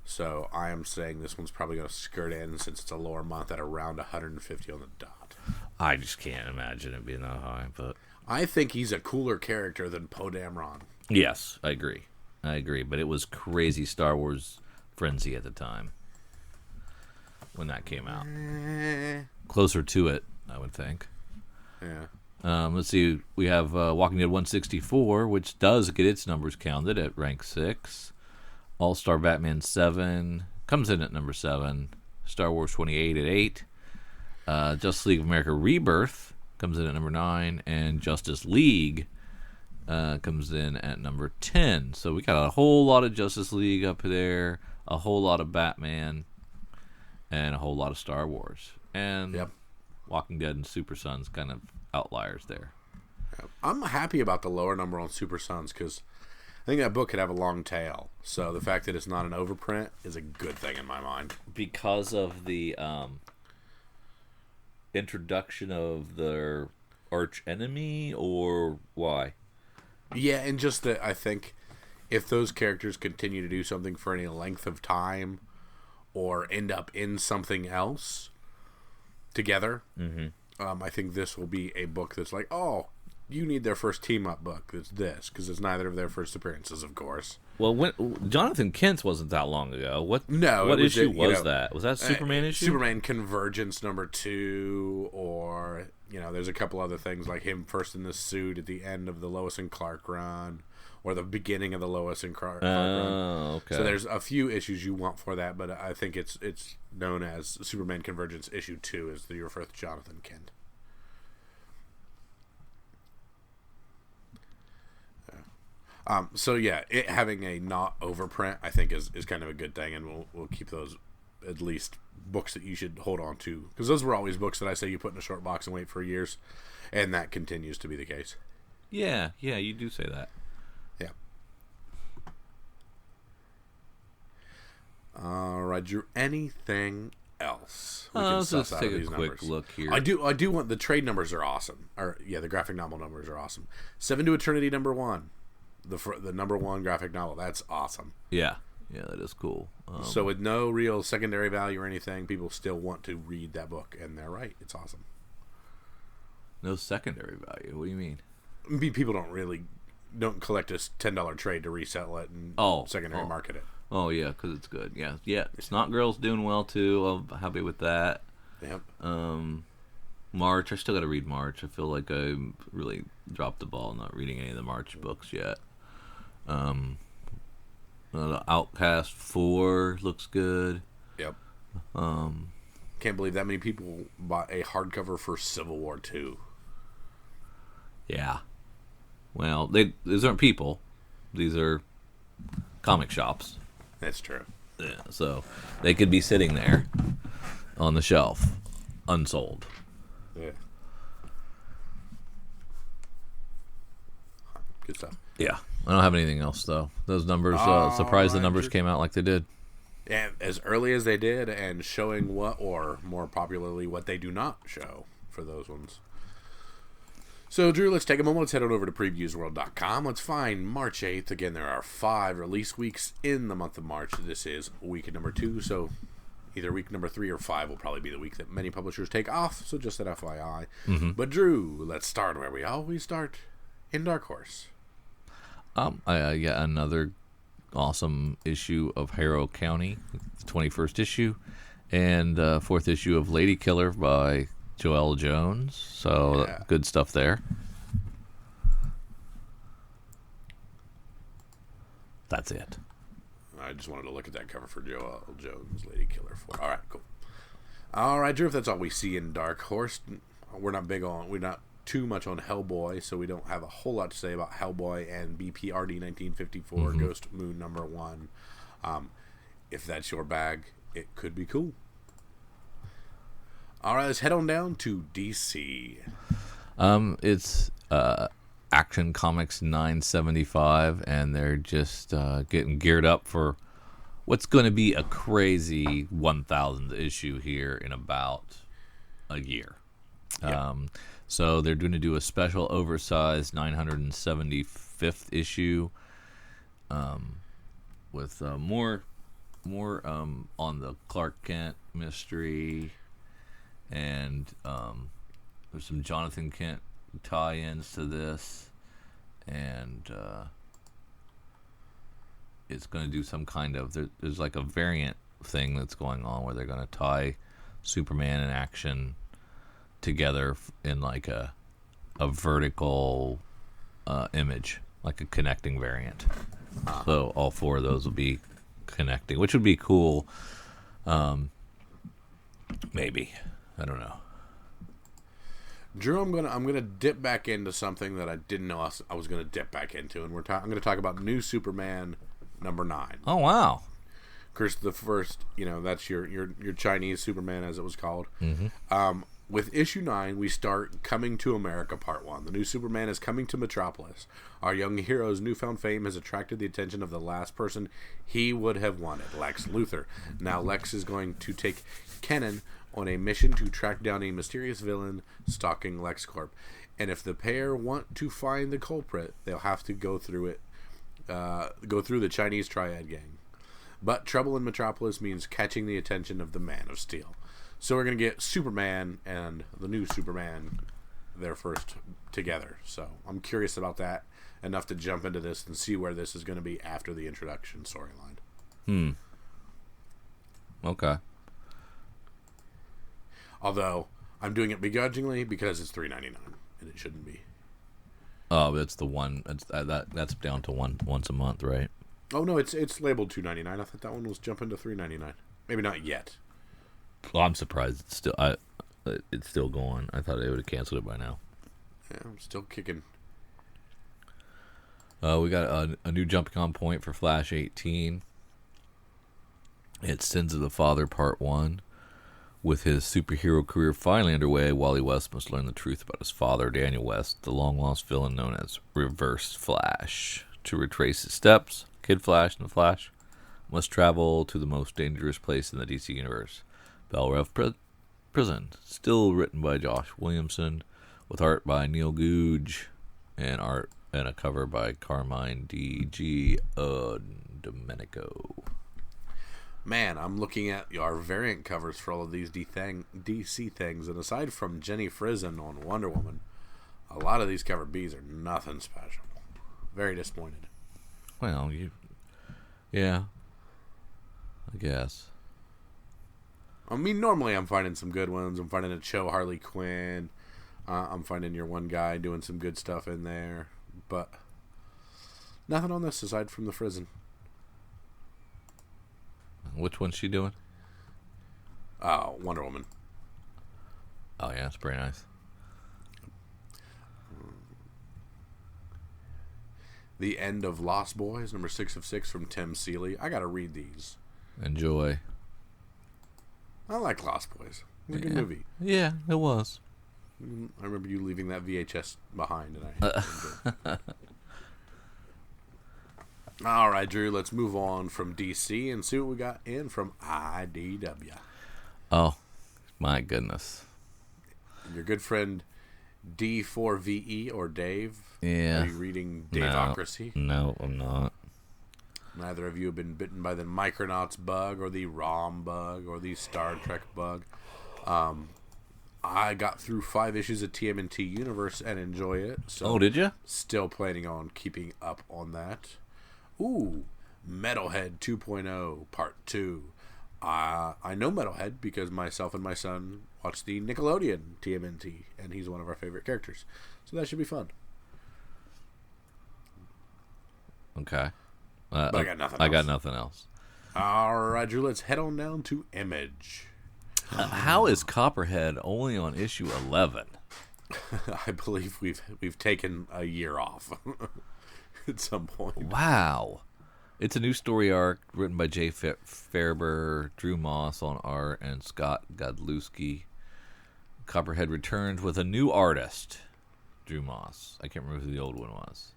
So I am saying this one's probably going to skirt in since it's a lower month at around 150 on the dot. I just can't imagine it being that high, but I think he's a cooler character than Poe Dameron. yes, I agree. But it was crazy Star Wars frenzy at the time when that came out. Closer to it, I would think. Yeah. Let's see. We have Walking Dead 164, which does get its numbers counted at rank 6. All-Star Batman 7 comes in at number 7. Star Wars 28 at 8. Justice League of America Rebirth comes in at number 9. And Justice League comes in at number 10. So we got a whole lot of Justice League up there, a whole lot of Batman, and a whole lot of Star Wars. And yep. Walking Dead and Super Sons kind of outliers there. I'm happy about the lower number on Super Sons because I think that book could have a long tail. So the fact that it's not an overprint is a good thing in my mind. Because of the introduction of their arch enemy, or why? Yeah, and just that I think if those characters continue to do something for any length of time or end up in something else together, I think this will be a book that's like, oh, you need their first team-up book. It's this, because it's neither of their first appearances, of course. Well, when Jonathan Kent's wasn't that long ago. What was issue was that? Was that Superman issue? Superman Convergence number 2, or, there's a couple other things like him first in the suit at the end of the Lois and Clark run, or the beginning of the Lois and Clark run. Okay. So there's a few issues you want for that, but I think it's known as Superman Convergence issue 2 is your first Jonathan Kent. So yeah, it having a not overprint I think is kind of a good thing, and we'll keep those at least books that you should hold on to, because those were always books that I say you put in a short box and wait for years, and that continues to be the case. Yeah, you do say that. Yeah. All right, Drew. Anything else? Let's just take a quick look here. I do want the trade numbers are awesome. The graphic novel numbers are awesome. 7 to Eternity number 1. The number 1 graphic novel. That's awesome. Yeah, that is cool. So with no real secondary value or anything, people still want to read that book, and they're right. It's awesome. No secondary value? What do you mean? People don't collect a $10 trade to resell it and secondary market it. Oh, yeah, because it's good. Yeah. Snot Girl's doing well, too. I'm happy with that. Yep. March. I still got to read March. I feel like I really dropped the ball not reading any of the March books yet. Outcast 4 looks good. Yep. Can't believe that many people bought a hardcover for Civil War 2. Yeah. Well, these aren't people. These are comic shops. That's true. Yeah, so they could be sitting there on the shelf, unsold. Yeah. Good stuff. Yeah. I don't have anything else, though. Those numbers, surprised the numbers came out like they did. And as early as they did, and showing what, or more popularly, what they do not show for those ones. So, Drew, let's take a moment. Let's head on over to previewsworld.com. Let's find March 8th. Again, there are 5 release weeks in the month of March. This is week number 2, so either week number 3 or 5 will probably be the week that many publishers take off, so just an FYI. But, Drew, let's start where we always start, in Dark Horse. Another awesome issue of Harrow County, the 21st issue, and 4th issue of Lady Killer by Joelle Jones. So good stuff there. That's it. I just wanted to look at that cover for Joelle Jones, Lady Killer 4. All right, cool. All right, Drew, if that's all we see in Dark Horse, we're not too much on Hellboy, so we don't have a whole lot to say about Hellboy and BPRD 1954 Ghost Moon number 1. If that's your bag, it could be cool. All right, let's head on down to DC. It's Action Comics 975, and they're just getting geared up for what's going to be a crazy 1000th issue here in about a year. Yeah. So they're going to do a special oversized 975th issue. with more on the Clark Kent mystery, and there's some Jonathan Kent tie-ins to this, and it's going to do some kind of there's like a variant thing that's going on where they're going to tie Superman and Action together in like a vertical image, like a connecting variant. So all four of those will be connecting, which would be cool. Maybe, I don't know. Drew, I'm gonna dip back into something that I didn't know I was gonna dip back into, and I'm gonna talk about New Superman #9. Oh wow! Of course, the first, that's your Chinese Superman, as it was called. Mm-hmm. With issue 9, we start Coming to America Part 1. The new Superman is coming to Metropolis. Our young hero's newfound fame has attracted the attention of the last person he would have wanted, Lex Luthor. Now Lex is going to take Kenan on a mission to track down a mysterious villain stalking LexCorp. And if the pair want to find the culprit, they'll have to go through the Chinese Triad gang. But trouble in Metropolis means catching the attention of the Man of Steel. So we're going to get Superman and the new Superman there first together. So I'm curious about that enough to jump into this and see where this is going to be after the introduction storyline. Okay. Although I'm doing it begrudgingly because it's $3.99 and it shouldn't be. Oh, it's the one. That's down to once a month, right? Oh no, it's labeled $2.99. I thought that one was jumping to $3.99. Maybe not yet. Well, I'm surprised it's still going. I thought they would have canceled it by now. Yeah, I'm still kicking. We got a new jumping on point for Flash 18. It's Sins of the Father Part 1. With his superhero career finally underway, Wally West must learn the truth about his father, Daniel West, the long-lost villain known as Reverse Flash. To retrace his steps, Kid Flash and the Flash must travel to the most dangerous place in the DC universe, Belle Reve Prison. Still written by Josh Williamson, with art by Neil Googe, and a cover by Carmine D.G. Domenico. Man, I'm looking at our variant covers for all of these DC things, and aside from Jenny Frison on Wonder Woman, a lot of these cover Bs are nothing special. Very disappointed. Well, yeah, I guess. I mean, normally I'm finding some good ones. I'm finding a Cho Harley Quinn. I'm finding your one guy doing some good stuff in there. But nothing on this aside from the Frison. Which one's she doing? Oh, Wonder Woman. Oh, yeah, it's pretty nice. The End of Lost Boys, number 6 of 6 from Tim Seeley. I got to read these. Enjoy. I like Lost Boys. It was a good movie. Yeah, it was. I remember you leaving that VHS behind, and I All right, Drew, let's move on from DC and see what we got in from IDW. Oh, my goodness. Your good friend D4VE, or Dave. Yeah. Are you reading Daveocracy? No, I'm not. Neither of you have been bitten by the Micronauts bug or the ROM bug or the Star Trek bug. I got through 5 issues of TMNT Universe and enjoy it. So did you? Still planning on keeping up on that. Ooh, Metalhead 2.0 Part 2. I know Metalhead because myself and my son watch the Nickelodeon TMNT, and he's one of our favorite characters. So that should be fun. Okay. But I got nothing else. I got nothing else. All right, Drew, let's head on down to Image. How is Copperhead only on issue 11? I believe we've taken a year off at some point. Wow. It's a new story arc written by Jay Faerber, Drew Moss on art, and Scott Godlewski. Copperhead returns with a new artist, Drew Moss. I can't remember who the old one was.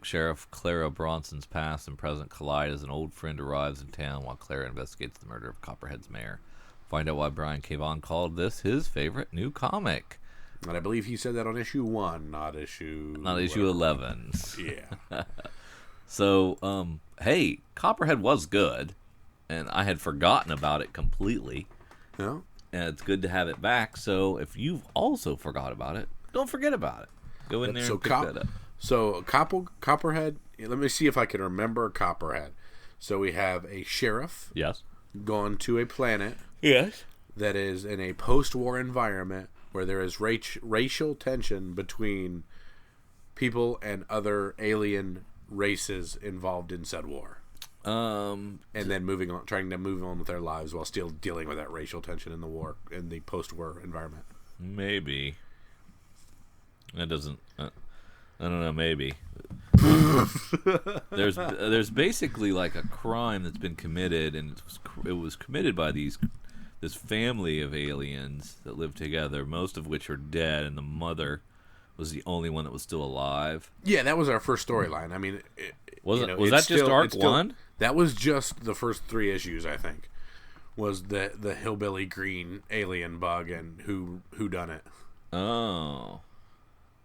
Sheriff Clara Bronson's past and present collide as an old friend arrives in town while Clara investigates the murder of Copperhead's mayor. Find out why Brian K. Vaughan called this his favorite new comic. And I believe he said that on issue 1, not issue 11. Yeah. So, hey, Copperhead was good, and I had forgotten about it completely. No? And it's good to have it back. So if you've also forgot about it, don't forget about it. Go in there and pick that up. So Copperhead, let me see if I can remember Copperhead. So we have a sheriff Yes. gone to a planet Yes. that is in a post-war environment where there is racial tension between people and other alien races involved in said war. And then trying to move on with their lives while still dealing with that racial tension in the war, in the post-war environment. Maybe. That doesn't... I don't know, maybe. There's basically like a crime that's been committed, and it was committed by this family of aliens that live together, most of which are dead, and the mother was the only one that was still alive. Yeah, that was our first storyline. I mean, was that just arc one? That was just the first 3 issues, I think. Was the hillbilly green alien bug and who done it? Oh,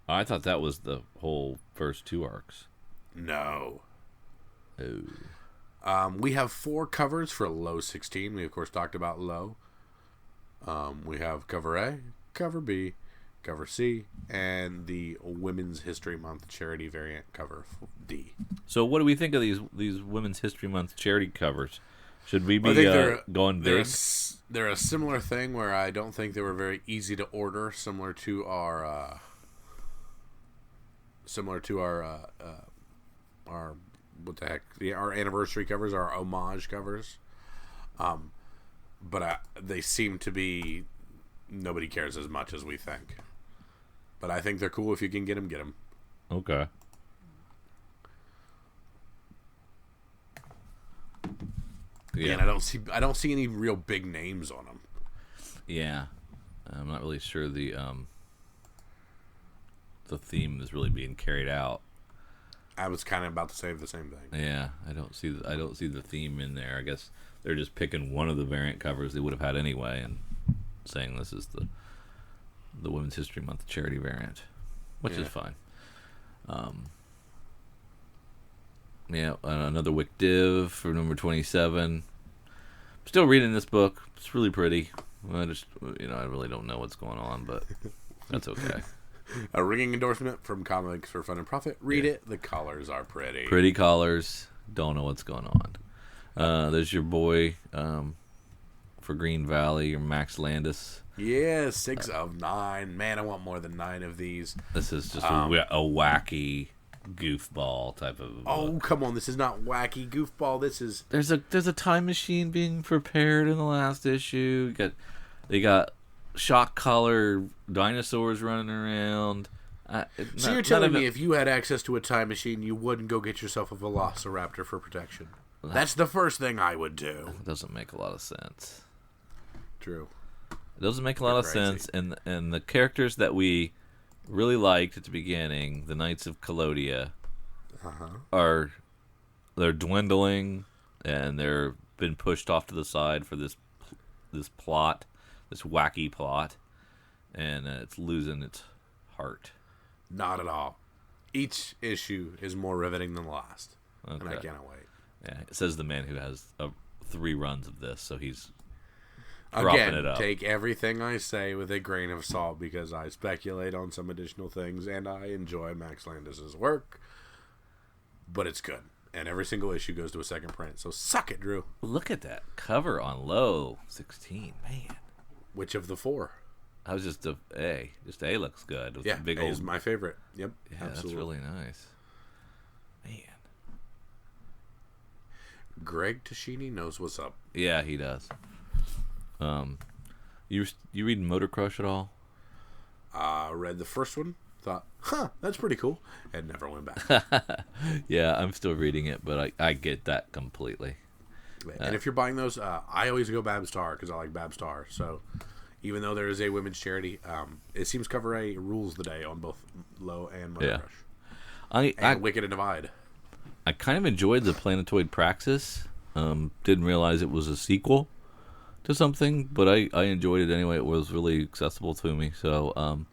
I thought that was the whole first 2 arcs. No. Oh. We have 4 covers for Low 16. We of course talked about Low. We have cover A, cover B, cover C, and the Women's History Month charity variant cover D. So what do we think of these Women's History Month charity covers? Should we be going big? They're a similar thing where I don't think they were very easy to order, similar to our what the heck, our anniversary covers, our homage covers. But they seem to be, nobody cares as much as we think. But I think they're cool. If you can get them, get them. Okay. Yeah, and I don't see any real big names on them. Yeah, I'm not really sure the theme is really being carried out. I was kind of about to say the same thing. Yeah, I don't see the theme in there. I guess they're just picking one of the variant covers they would have had anyway and saying this is the Women's History Month charity variant, which is fine. Another Wick Div for number 27. Still reading this book. It's really pretty. I really don't know what's going on, but that's okay. A ringing endorsement from Comics for Fun and Profit. Read it. The colors are pretty. Pretty colors. Don't know what's going on. There's your boy for Green Valley, your Max Landis. Yeah, 6 of 9. Man, I want more than 9 of these. This is just a wacky goofball type of. Oh, come on! This is not wacky goofball. This is. There's a time machine being prepared in the last issue. They got shock collar dinosaurs running around. So you're telling me if you had access to a time machine, you wouldn't go get yourself a velociraptor for protection? That's the first thing I would do. It doesn't make a lot of sense. True. It doesn't make a lot of sense, and the characters that we really liked at the beginning, the Knights of Calodia, they're dwindling, and they're been pushed off to the side for this plot, this wacky plot, and it's losing its heart. Not at all. Each issue is more riveting than the last, and I cannot wait. Yeah, it says the man who has 3 runs of this, so he's propping it up. Take everything I say with a grain of salt because I speculate on some additional things, and I enjoy Max Landis' work, but it's good. And every single issue goes to a second print, so suck it, Drew. Look at that cover on Low 16, man. Which of the 4? I was just A. Just A looks good. With yeah, big A is my favorite. Yep, yeah, absolutely. That's really nice. Man. Greg Tashini knows what's up. Yeah, he does. You reading Motor Crush at all? Read the first one. Thought, that's pretty cool, and never went back. Yeah, I'm still reading it, but I get that completely. And if you're buying those, I always go Babstar because I like Babstar. So even though there is a women's charity, it seems cover A rules the day on both Low and Motor Crush. And Wicked and Divide. I kind of enjoyed the Planetoid Praxis. Didn't realize it was a sequel to something, but I enjoyed it anyway. It was really accessible to me, so I'm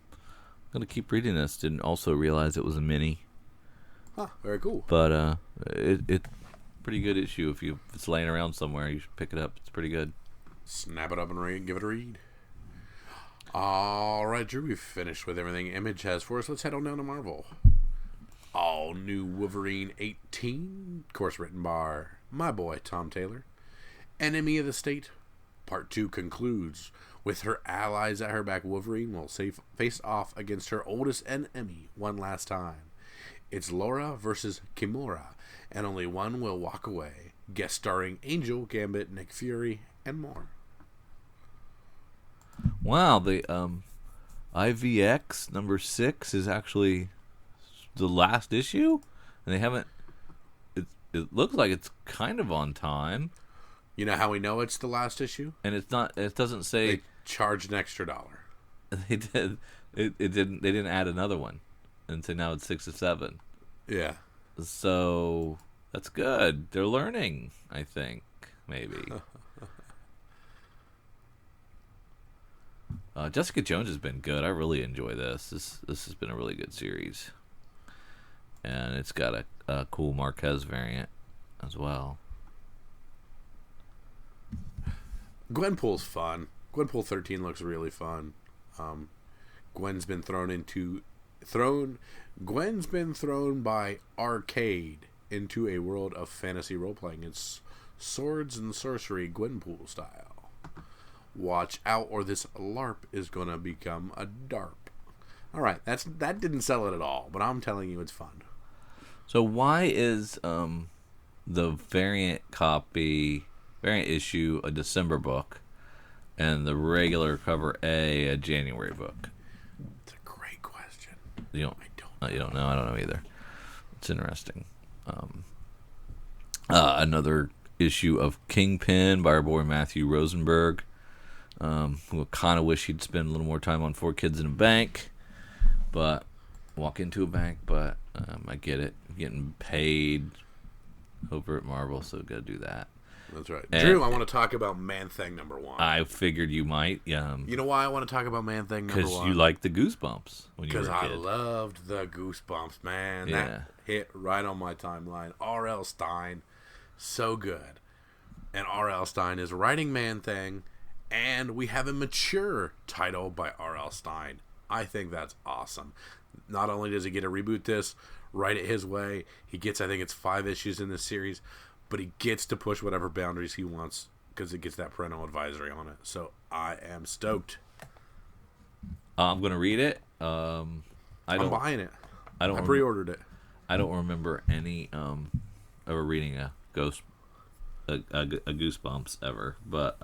going to keep reading this. Didn't also realize it was a mini. Very cool. But it's pretty good issue. If it's laying around somewhere, you should pick it up. It's pretty good. Snap it up and give it a read. All right, Drew, we've finished with everything Image has for us. Let's head on down to Marvel. All new Wolverine 18, of course written by my boy Tom Taylor. Enemy of the State, Part 2 concludes. With her allies at her back, Wolverine will face off against her oldest enemy one last time. It's Laura versus Kimura, and only one will walk away. Guest starring Angel, Gambit, Nick Fury, and more. Wow, the IVX number 6 is actually the last issue, and they haven't. It looks like it's kind of on time. You know how we know it's the last issue? And it's not. It doesn't say they charged an extra $1. They did. It didn't. They didn't add another one, and so now it's 6 or 7. Yeah. So that's good. They're learning. I think maybe. Jessica Jones has been good. I really enjoy this. This has been a really good series, and it's got a cool Marquez variant as well. Gwenpool's fun. Gwenpool 13 looks really fun. Gwen's been thrown by Arcade into a world of fantasy role-playing. It's swords and sorcery Gwenpool style. Watch out or this LARP is going to become a DARP. Alright, that didn't sell it at all, but I'm telling you it's fun. So why is the variant issue a December book and the regular cover a January book? It's a great question. You don't know. I don't know either. It's interesting. Another issue of Kingpin by our boy Matthew Rosenberg. Who kind of wish he'd spend a little more time on 4 Kids in a Bank, but walk into a bank. But I get it. I'm getting paid over at Marvel, so gotta do that. That's right. And Drew, I want to talk about Man-Thing number 1. I figured you might. You know why I want to talk about Man-Thing number 1? Because you like the Goosebumps when you were a kid. Because I loved the Goosebumps, man. Yeah. That hit right on my timeline. R.L. Stine, so good. And R.L. Stine is writing Man-Thing, and we have a mature title by R.L. Stine. I think that's awesome. Not only does he get to reboot this, write it his way, he gets, I think it's 5 issues in this series, but he gets to push whatever boundaries he wants because it gets that parental advisory on it. So I am stoked. I'm going to read it. I'm buying it. I pre-ordered it. I don't remember any ever reading a Goosebumps ever, but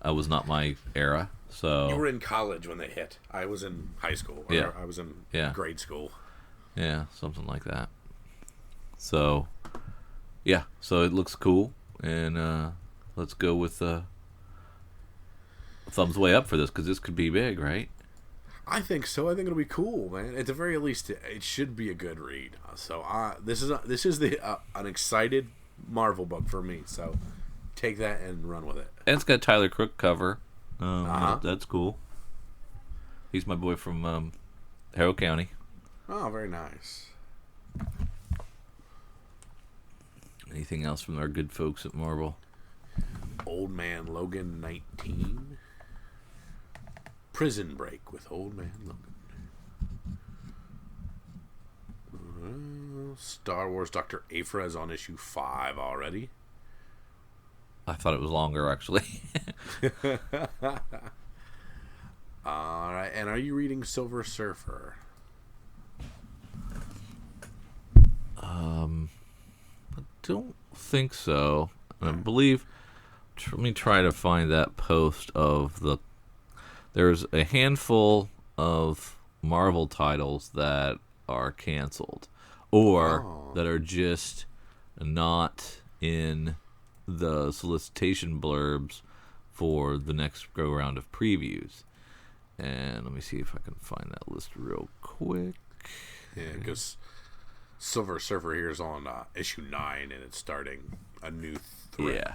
I was not my era. So you were in college when they hit. I was in high school. Yeah. I was in grade school. Yeah, something like that. So, yeah. So it looks cool, and let's go with thumbs way up for this because this could be big, right? I think so. I think it'll be cool, man. At the very least, it should be a good read. So this is an excited Marvel book for me. So take that and run with it. And it's got Tyler Crook cover. That's cool. He's my boy from Harrow County. Oh, very nice. Anything else from our good folks at Marvel? Old Man Logan 19. Prison Break with Old Man Logan. Star Wars Dr. Aphra is on issue 5 already. I thought it was longer, actually. All right, and are you reading Silver Surfer? I don't think so. I believe. Let me try to find that post of the. There's a handful of Marvel titles that are canceled, or that are just not in the solicitation blurbs for the next go round of previews. And let me see if I can find that list real quick. Yeah, because Silver Surfer here is on issue 9, and it's starting a new thread.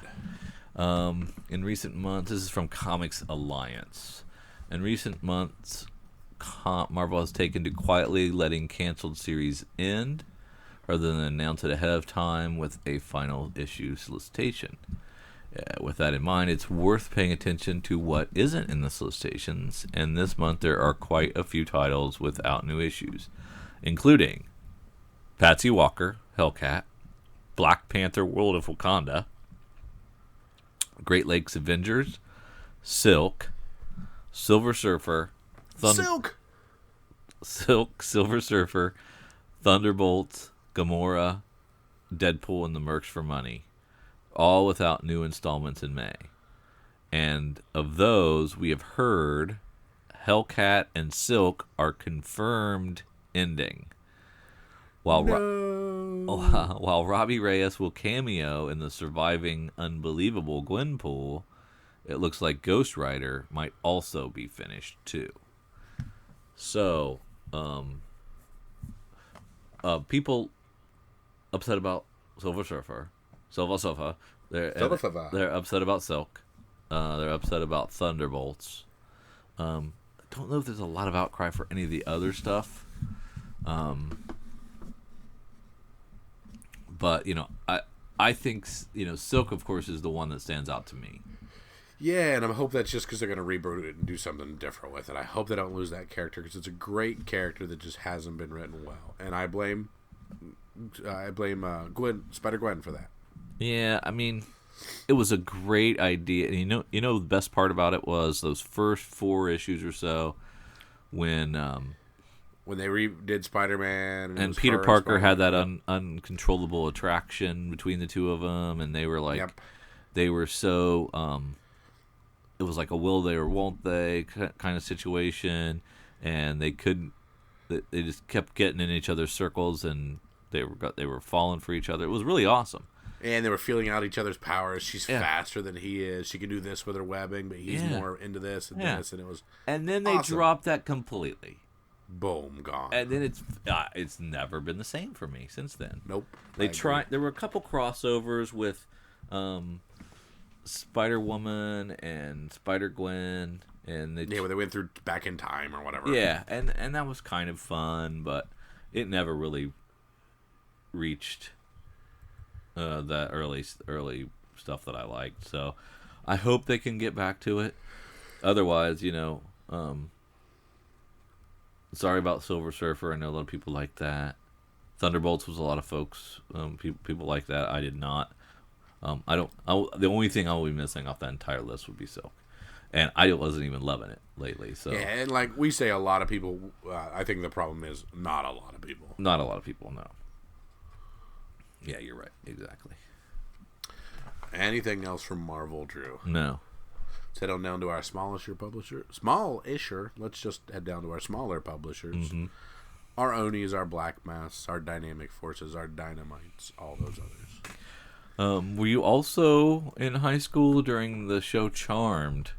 Yeah. In recent months, this is from Comics Alliance. In recent months, Marvel has taken to quietly letting canceled series end. rather than announce it ahead of time with a final issue solicitation. With that in mind, it's worth paying attention to what isn't in the solicitations, and this month there are quite a few titles without new issues, including Patsy Walker, Hellcat, Black Panther, World of Wakanda, Great Lakes Avengers, Silk, Silver Surfer, Silver Surfer, Thunderbolts, Gamora, Deadpool, and the Mercs for Money, all without new installments in May. And of those, we have heard Hellcat and Silk are confirmed ending. While while Robbie Reyes will cameo in the surviving Unbelievable Gwenpool, it looks like Ghost Rider might also be finished too. So, people upset about Silver Surfer. They're upset about Silk. They're upset about Thunderbolts. I don't know if there's a lot of outcry for any of the other stuff. But, I think, Silk, of course, is the one that stands out to me. Yeah, and I hope that's just because they're going to reboot it and do something different with it. I hope they don't lose that character because it's a great character that just hasn't been written well. And I blame Spider-Gwen for that. Yeah, I mean, it was a great idea. And the best part about it was those first 4 issues or so when they redid Spider-Man and Peter Parker had that uncontrollable attraction between the two of them, and they were like, they were so it was like a will they or won't they kind of situation, and they just kept getting in each other's circles, and they were falling for each other. It was really awesome. And they were feeling out each other's powers. She's faster than he is. She can do this with her webbing, but he's more into this and this, and it was. And then they dropped that completely. Boom, gone. And then it's never been the same for me since then. Nope. There were a couple crossovers with Spider-Woman and Spider-Gwen, and where they went through back in time or whatever. Yeah, and that was kind of fun, but it never really reached that early stuff that I liked. So I hope they can get back to it. Otherwise, sorry about Silver Surfer. I know a lot of people like that. Thunderbolts was a lot of folks. People like that. I did not. The only thing I will be missing off that entire list would be Silk, and I wasn't even loving it lately. So and like we say, a lot of people. I think the problem is not a lot of people. Not a lot of people. No. Yeah, you're right. Exactly. Anything else from Marvel, Drew? No. Let's head on down to our small-isher publisher. Small-isher. Let's just head down to our smaller publishers. Mm-hmm. Our Onis, our Black Masks, our Dynamic Forces, our Dynamites, all those others. Were you also in high school during the show Charmed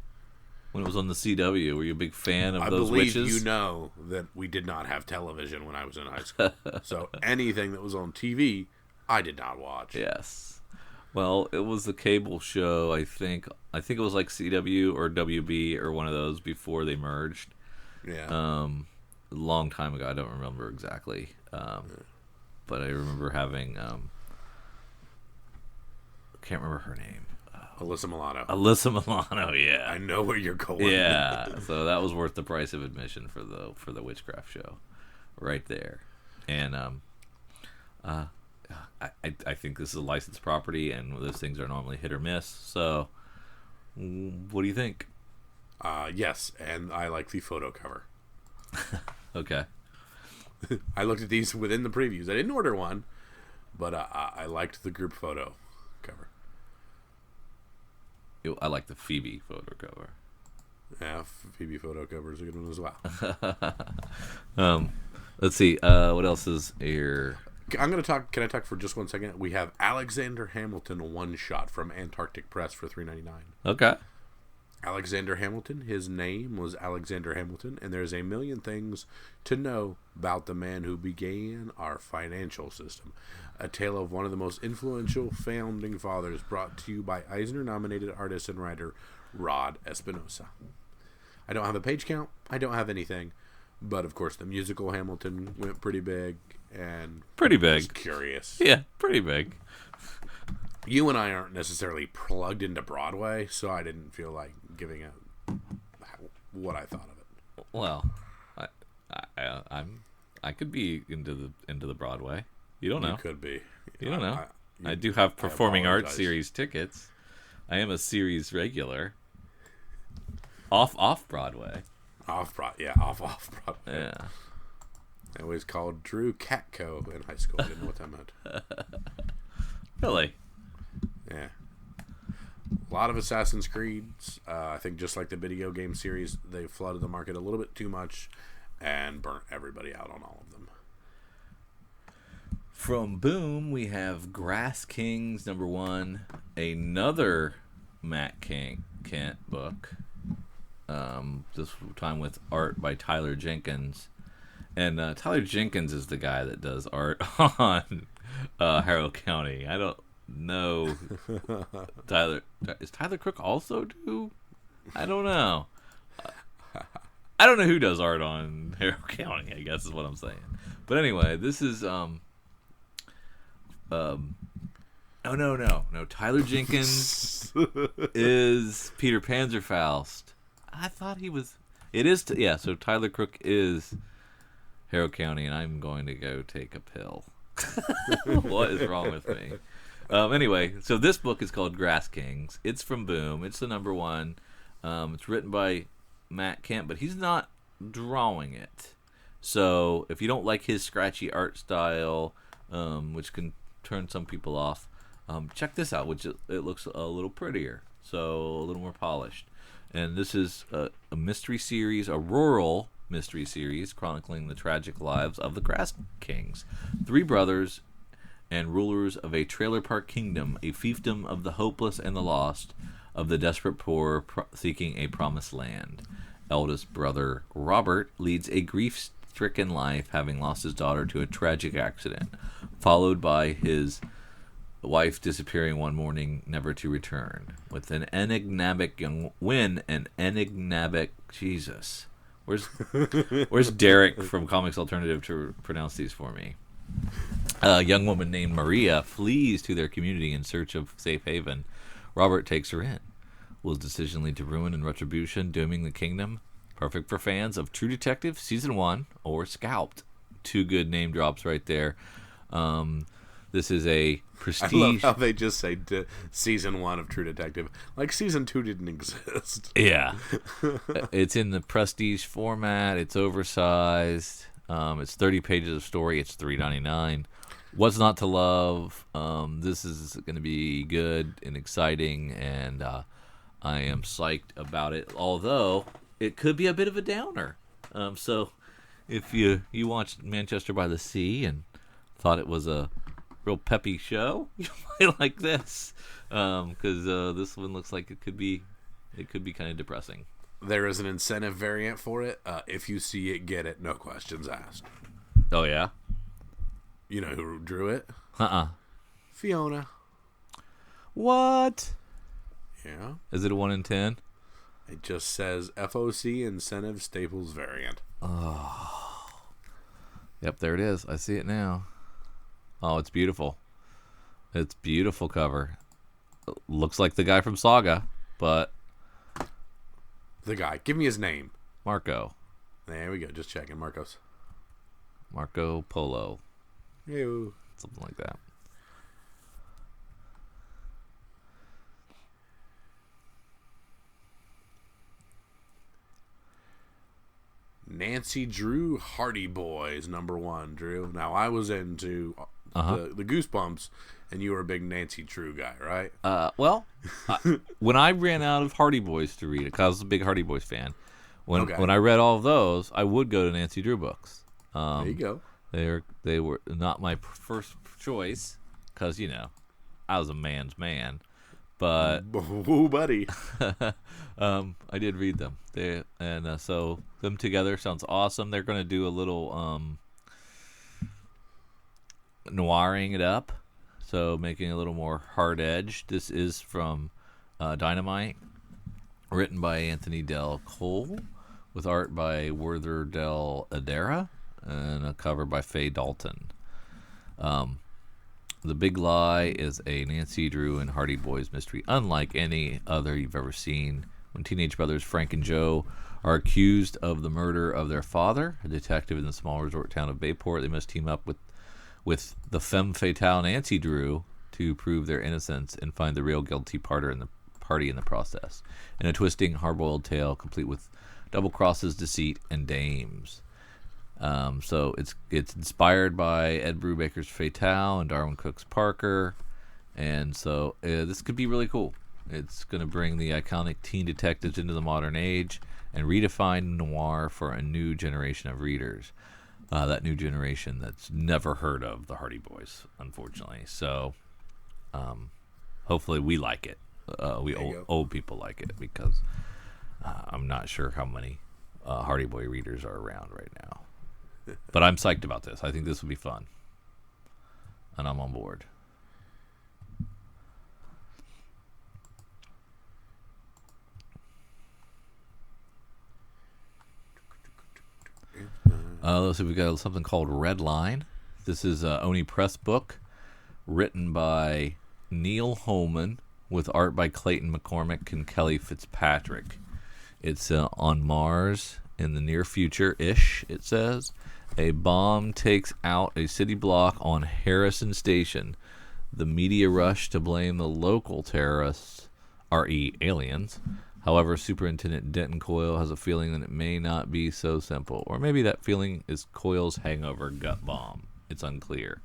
when it was on the CW? Were you a big fan of those witches? I believe you know that we did not have television when I was in high school. So anything that was on TV, I did not watch. Yes. Well, it was the cable show, I think. I think it was like CW or WB or one of those before they merged. Yeah. A long time ago. I don't remember exactly. But I remember having... I can't remember her name. Alyssa Milano. Alyssa Milano, yeah. I know where you're going. Yeah. So that was worth the price of admission for the witchcraft show, right there. And I think this is a licensed property, and those things are normally hit or miss. So, what do you think? Yes, and I like the photo cover. Okay. I looked at these within the previews. I didn't order one, but I liked the group photo cover. I like the Phoebe photo cover. Yeah, Phoebe photo cover is a good one as well. Let's see. What else is here? I'm going to talk. Can I talk for just 1 second? We have Alexander Hamilton one shot from Antarctic Press for $3.99. Okay. Alexander Hamilton. His name was Alexander Hamilton, and there's a million things to know about the man who began our financial system. A tale of one of the most influential founding fathers, brought to you by Eisner-nominated artist and writer Rod Espinosa. I don't have a page count. I don't have anything. But of course, the musical Hamilton went pretty big, and Pretty big. Just curious. Yeah, pretty big. You and I aren't necessarily plugged into Broadway, so I didn't feel like giving out what I thought of it. Well, I could be into the Broadway. You don't know. You could be. You don't know. I do have performing arts apologize. series tickets. I am a series regular. Off Broadway. Off Broadway. Yeah. I always called Drew Catco in high school. I didn't know what that meant. Really? Yeah. A lot of Assassin's Creeds. I think just like the video game series, they flooded the market a little bit too much and burnt everybody out on all of them. From Boom, we have Grass Kings #1, another Matt Kent book. This time with art by Tyler Jenkins. And Tyler Jenkins is the guy that does art on Harrow County. I don't know. Is Tyler Crook also do? I don't know. I don't know who does art on Harrow County, I guess is what I'm saying. But anyway, this is no. Tyler Jenkins is Peter Panzerfaust. I thought he was. It is. So Tyler Crook is Harrow County, and I'm going to go take a pill. What is wrong with me? Anyway, so this book is called Grass Kings. It's from Boom. It's the #1. It's written by Matt Kent, but he's not drawing it. So if you don't like his scratchy art style, which can turn some people off, check this out, which it looks a little prettier, so a little more polished. And this is a mystery series, a rural mystery series, chronicling the tragic lives of the Grass Kings, 3 brothers and rulers of a trailer park kingdom, a fiefdom of the hopeless and the lost, of the desperate poor seeking a promised land. Eldest brother Robert leads a grief-stricken life, having lost his daughter to a tragic accident, followed by his wife disappearing one morning, never to return. With an enigmatic Jesus. Where's Derek from Comics Alternative to pronounce these for me? A young woman named Maria flees to their community in search of safe haven. Robert takes her in. Will his decision lead to ruin and retribution, dooming the kingdom? Perfect for fans of True Detective Season 1 or Scalped. 2 good name drops right there. This is a prestige. I love how they just say Season 1 of True Detective. Like Season 2 didn't exist. Yeah. It's in the prestige format. It's oversized. It's 30 pages of story. It's $3.99. What's not to love? This is going to be good and exciting, and I am psyched about it. Although it could be a bit of a downer. So if you watched Manchester by the Sea and thought it was a real peppy show, you might like this, because this one looks like it could be kind of depressing. There is an incentive variant for it. If you see it, get it. No questions asked. Oh yeah. You know who drew it? Fiona. What? Yeah. Is it a 1 in 10? It just says FOC incentive Staples variant. Oh. Yep, there it is. I see it now. Oh, it's beautiful. It's beautiful cover. Looks like the guy from Saga, but The guy. Give me his name. Marco. There we go. Just checking. Marco Polo. Ew. Something like that. Nancy Drew Hardy Boys #1, Drew. Now, I was into the Goosebumps, and you were a big Nancy Drew guy, right? When I ran out of Hardy Boys to read, because I was a big Hardy Boys fan, Okay. when I read all of those, I would go to Nancy Drew books. There you go. They were not my first choice, because, I was a man's man. But Ooh, buddy. I did read them. So them together sounds awesome. They're going to do a little noiring it up, so making it a little more hard-edged. This is from Dynamite, written by Anthony Del Cole, with art by Werther del Adera and a cover by Faye Dalton. The Big Lie is a Nancy Drew and Hardy Boys mystery unlike any other you've ever seen. When teenage brothers Frank and Joe are accused of the murder of their father, a detective in the small resort town of Bayport, they must team up with the femme fatale Nancy Drew to prove their innocence and find the real guilty party in the process. In a twisting, hard-boiled tale complete with double crosses, deceit, and dames. So it's inspired by Ed Brubaker's Fatale and Darwin Cook's Parker, and so this could be really cool. It's going to bring the iconic teen detectives into the modern age and redefine noir for a new generation of readers. That new generation that's never heard of the Hardy Boys, unfortunately. So hopefully we like it. We old people like it, because I'm not sure how many Hardy Boy readers are around right now. But I'm psyched about this. I think this will be fun. And I'm on board. Let's see, we got something called Red Line. This is a Oni Press book written by Neil Holman with art by Clayton McCormick and Kelly Fitzpatrick. It's on Mars in the near future-ish, it says. A bomb takes out a city block on Harrison Station. The media rush to blame the local terrorists, i.e. aliens. However, Superintendent Denton Coyle has a feeling that it may not be so simple. Or maybe that feeling is Coyle's hangover gut bomb. It's unclear.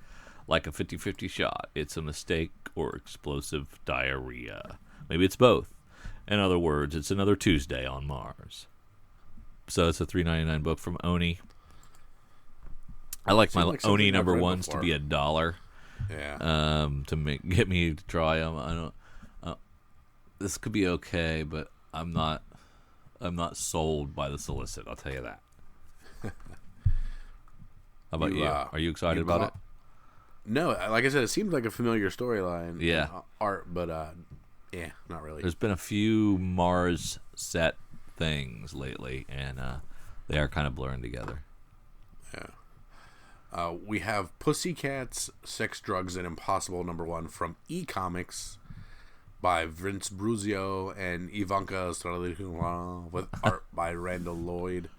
Like a 50-50 shot, it's a mistake or explosive diarrhea. Maybe it's both. In other words, it's another Tuesday on Mars. So it's a $3.99 book from Oni. I like my Oni number ones to be $1. Yeah. To get me to try them. I don't. This could be okay, but I'm not sold by the solicit. I'll tell you that. How about you? Are you excited about it? No, like I said, it seems like a familiar storyline. Yeah. Art, but yeah, not really. There's been a few Mars set things lately, and they are kind of blurring together. Yeah. We have Pussycats, Sex, Drugs, and Impossible #1 from eComics by Vince Bruzio and Ivanka Strelichova with art by Randall Lloyd.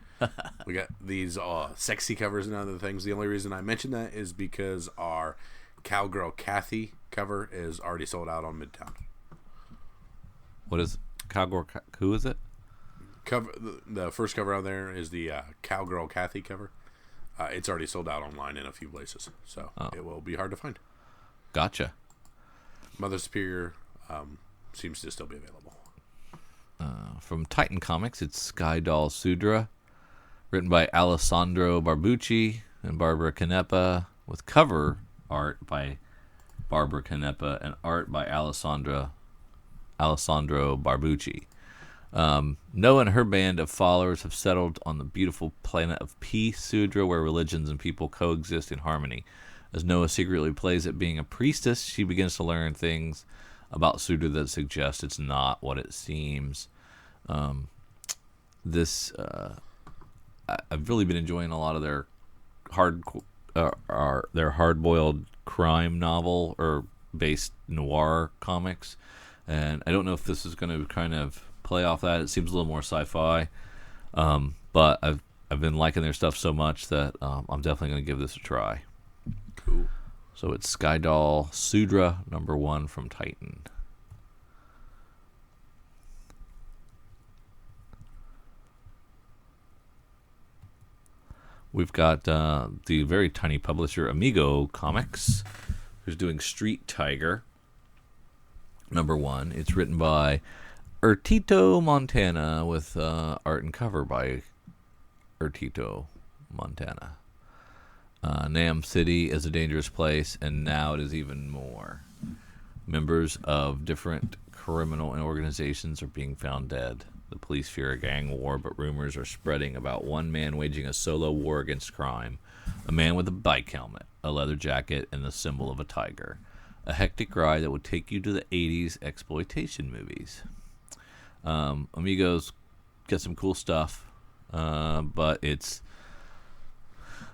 We got these sexy covers and other things. The only reason I mention that is because our Cowgirl Kathy cover is already sold out on Midtown. What is Cowgirl? Who is it? Cover the first cover on there is the Cowgirl Kathy cover. It's already sold out online in a few places, so it will be hard to find. Gotcha. Mother Superior seems to still be available. From Titan Comics, it's Sky Doll Sudra, written by Alessandro Barbucci and Barbara Canepa, with cover art by Barbara Canepa and art by Alessandro Barbucci. Noah and her band of followers have settled on the beautiful planet of Peace, Sudra, where religions and people coexist in harmony. As Noah secretly plays at being a priestess, she begins to learn things about Sudra that suggest it's not what it seems. I've really been enjoying a lot of their hard-boiled crime novel or based noir comics, and I don't know if this is going to kind of play off that. It seems a little more sci-fi, but I've been liking their stuff so much that I'm definitely going to give this a try. Cool. So it's Sky Doll Sudra #1 from Titan. We've got the very tiny publisher Amigo Comics, who's doing Street Tiger #1. It's written by Ertito Montana with art and cover by Ertito Montana. Nam City is a dangerous place, and now it is even more. Members of different criminal organizations are being found dead. The police fear a gang war, but rumors are spreading about one man waging a solo war against crime. A man with a bike helmet, a leather jacket, and the symbol of a tiger. A hectic ride that would take you to the 80s exploitation movies. Amigos get some cool stuff. but it's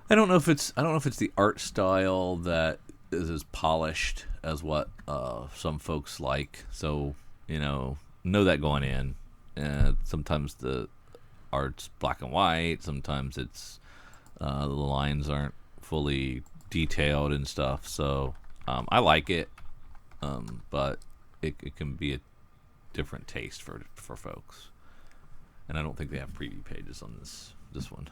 I don't know if it's the art style that is as polished as what some folks like. So know that going in. Sometimes the art's black and white. Sometimes it's the lines aren't fully detailed and stuff. So I like it, but it can be a different taste for folks. And I don't think they have preview pages on this one.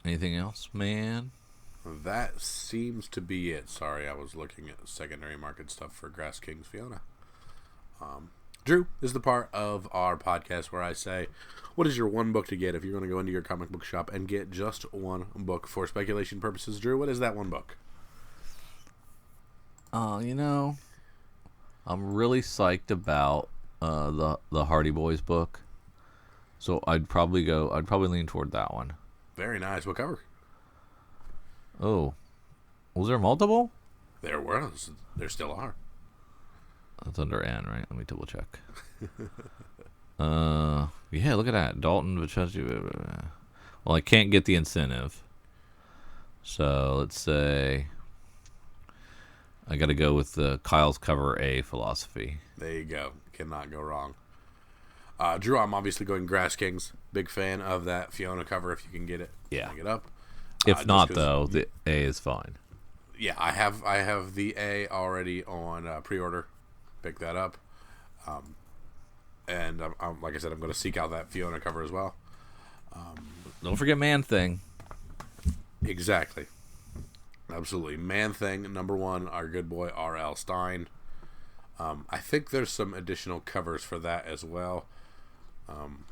Anything else, man? That seems to be it. Sorry, I was looking at secondary market stuff for Grass King's Fiona. Drew, this is the part of our podcast where I say, what is your one book to get if you're going to go into your comic book shop and get just one book for speculation purposes? Drew, what is that one book? I'm really psyched about the Hardy Boys book. So I'd probably lean toward that one. Very nice. What cover? Oh. Was there multiple? There was. There still are. That's under N, right? Let me double check. Yeah, look at that. Dalton, Vicenzi. Well, I can't get the incentive. So let's say I got to go with the Kyle's cover A philosophy. There you go. Cannot go wrong. Drew, I'm obviously going Grass Kings. Big fan of that Fiona cover if you can get it. Yeah. Pick it up. If not, though, the A is fine. Yeah, I have the A already on pre-order. Pick that up. And I'm like I said, I'm going to seek out that Fiona cover as well. Don't forget Man-Thing. Exactly. Absolutely. Man-Thing, number 1, our good boy R.L. Stine. I think there's some additional covers for that as well. I'm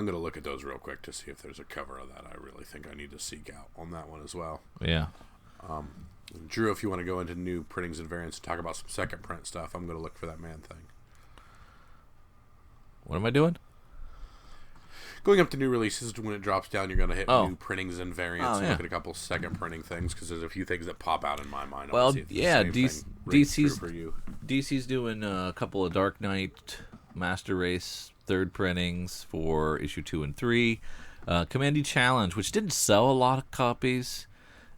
going to look at those real quick to see if there's a cover of that I really think I need to seek out on that one as well. Yeah. Drew, if you want to go into new printings and variants and talk about some second print stuff, I'm going to look for that Man-Thing. What am I doing? Going up to new releases, when it drops down, you're going to hit new printings and variants and yeah. look at a couple second printing things because there's a few things that pop out in my mind. Well, yeah, DC's doing a couple of Dark Knight Master Race third printings for issue 2 and 3. Commandy Challenge, which didn't sell a lot of copies,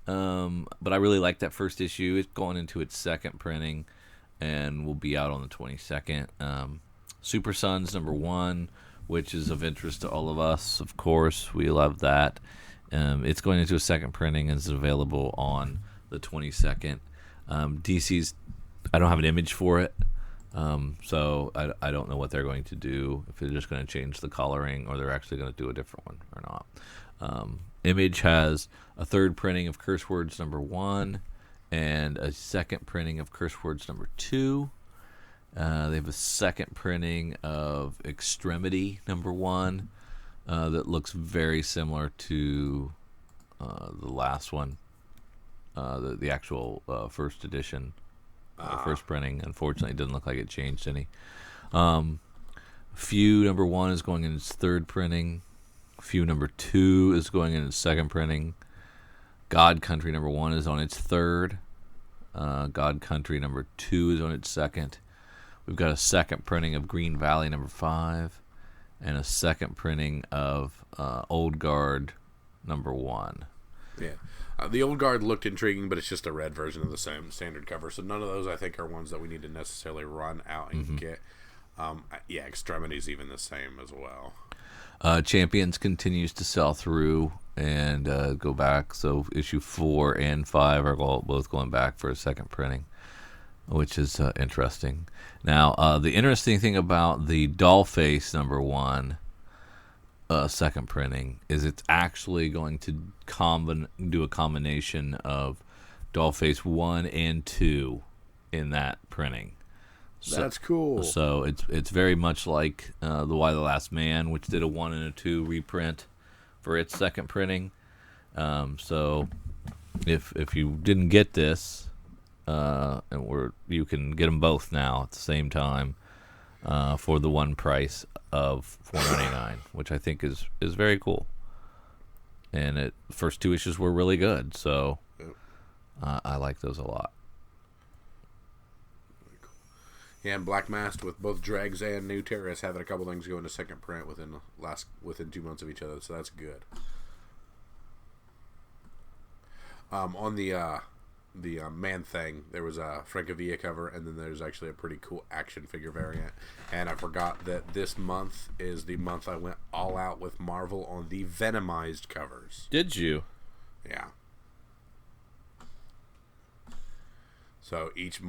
but I really like that first issue. It's going into its second printing and will be out on the 22nd. Super Sons number 1, which is of interest to all of us. Of course, we love that. It's going into a second printing and is available on the 22nd. DC's, I don't have an image for it, so I don't know what they're going to do, if they're just going to change the coloring or they're actually going to do a different one or not. Image has a third printing of Curse Words number 1 and a second printing of Curse Words number 2. They have a second printing of Extremity number 1 that looks very similar to the last one, the actual first edition, first printing. Unfortunately, it doesn't look like it changed any. Few number 1 is going in its third printing. Few number 2 is going in its second printing. God Country number 1 is on its third. God Country number 2 is on its second. We've got a second printing of Green Valley number 5 and a second printing of Old Guard number 1. Yeah. The Old Guard looked intriguing, but it's just a red version of the same standard cover. So none of those, I think, are ones that we need to necessarily run out and get. Yeah, Extremity's even the same as well. Champions continues to sell through and go back. So issue 4 and 5 are both going back for a second printing, which is interesting. Now, the interesting thing about the Dollface number 1 second printing is it's actually going to do a combination of Dollface 1 and 2 in that printing. That's cool. So it's very much like the Why the Last Man, which did a 1 and a 2 reprint for its second printing. So if you didn't get this, you can get them both now at the same time for the one price of $4.99, which I think is very cool. And the first 2 issues were really good, so I like those a lot. Yeah, and Black Masked with both Dregs and New Terrorists having a couple things go into second print within 2 months of each other, so that's good. On the Man Thing, there was a Francavilla cover, and then there's actually a pretty cool action figure variant. And I forgot that this month is the month I went all out with Marvel on the Venomized covers. Did you? Yeah. So each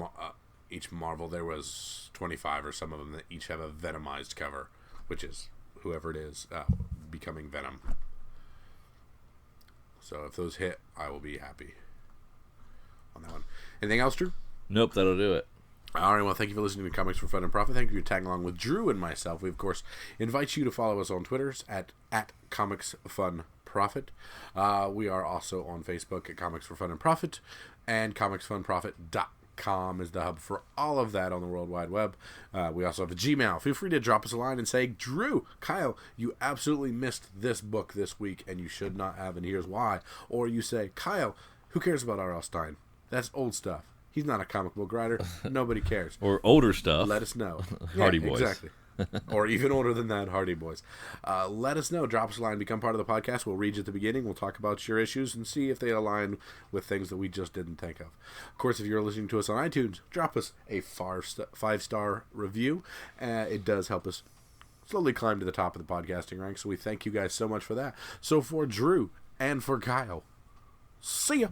Marvel, there was 25 or some of them that each have a Venomized cover, which is whoever it is becoming Venom. So if those hit, I will be happy on that one. Anything else, Drew? Nope, that'll do it. All right, well, thank you for listening to Comics for Fun and Profit. Thank you for tagging along with Drew and myself. We, of course, invite you to follow us on Twitters at Comics Fun Profit. We are also on Facebook at Comics for Fun and Profit, and comicsfunprofit.com is the hub for all of that on the World Wide Web. We also have a Gmail. Feel free to drop us a line and say, Drew, Kyle, you absolutely missed this book this week, and you should not have, and here's why. Or you say, Kyle, who cares about R.L. Stine? That's old stuff. He's not a comic book writer. Nobody cares. Or older stuff. Let us know. Hardy Boys. Exactly. Or even older than that, Hardy Boys. Let us know. Drop us a line. Become part of the podcast. We'll read you at the beginning. We'll talk about your issues and see if they align with things that we just didn't think of. Of course, if you're listening to us on iTunes, drop us a 5-star review. It does help us slowly climb to the top of the podcasting ranks. So we thank you guys so much for that. So for Drew and for Kyle, see ya.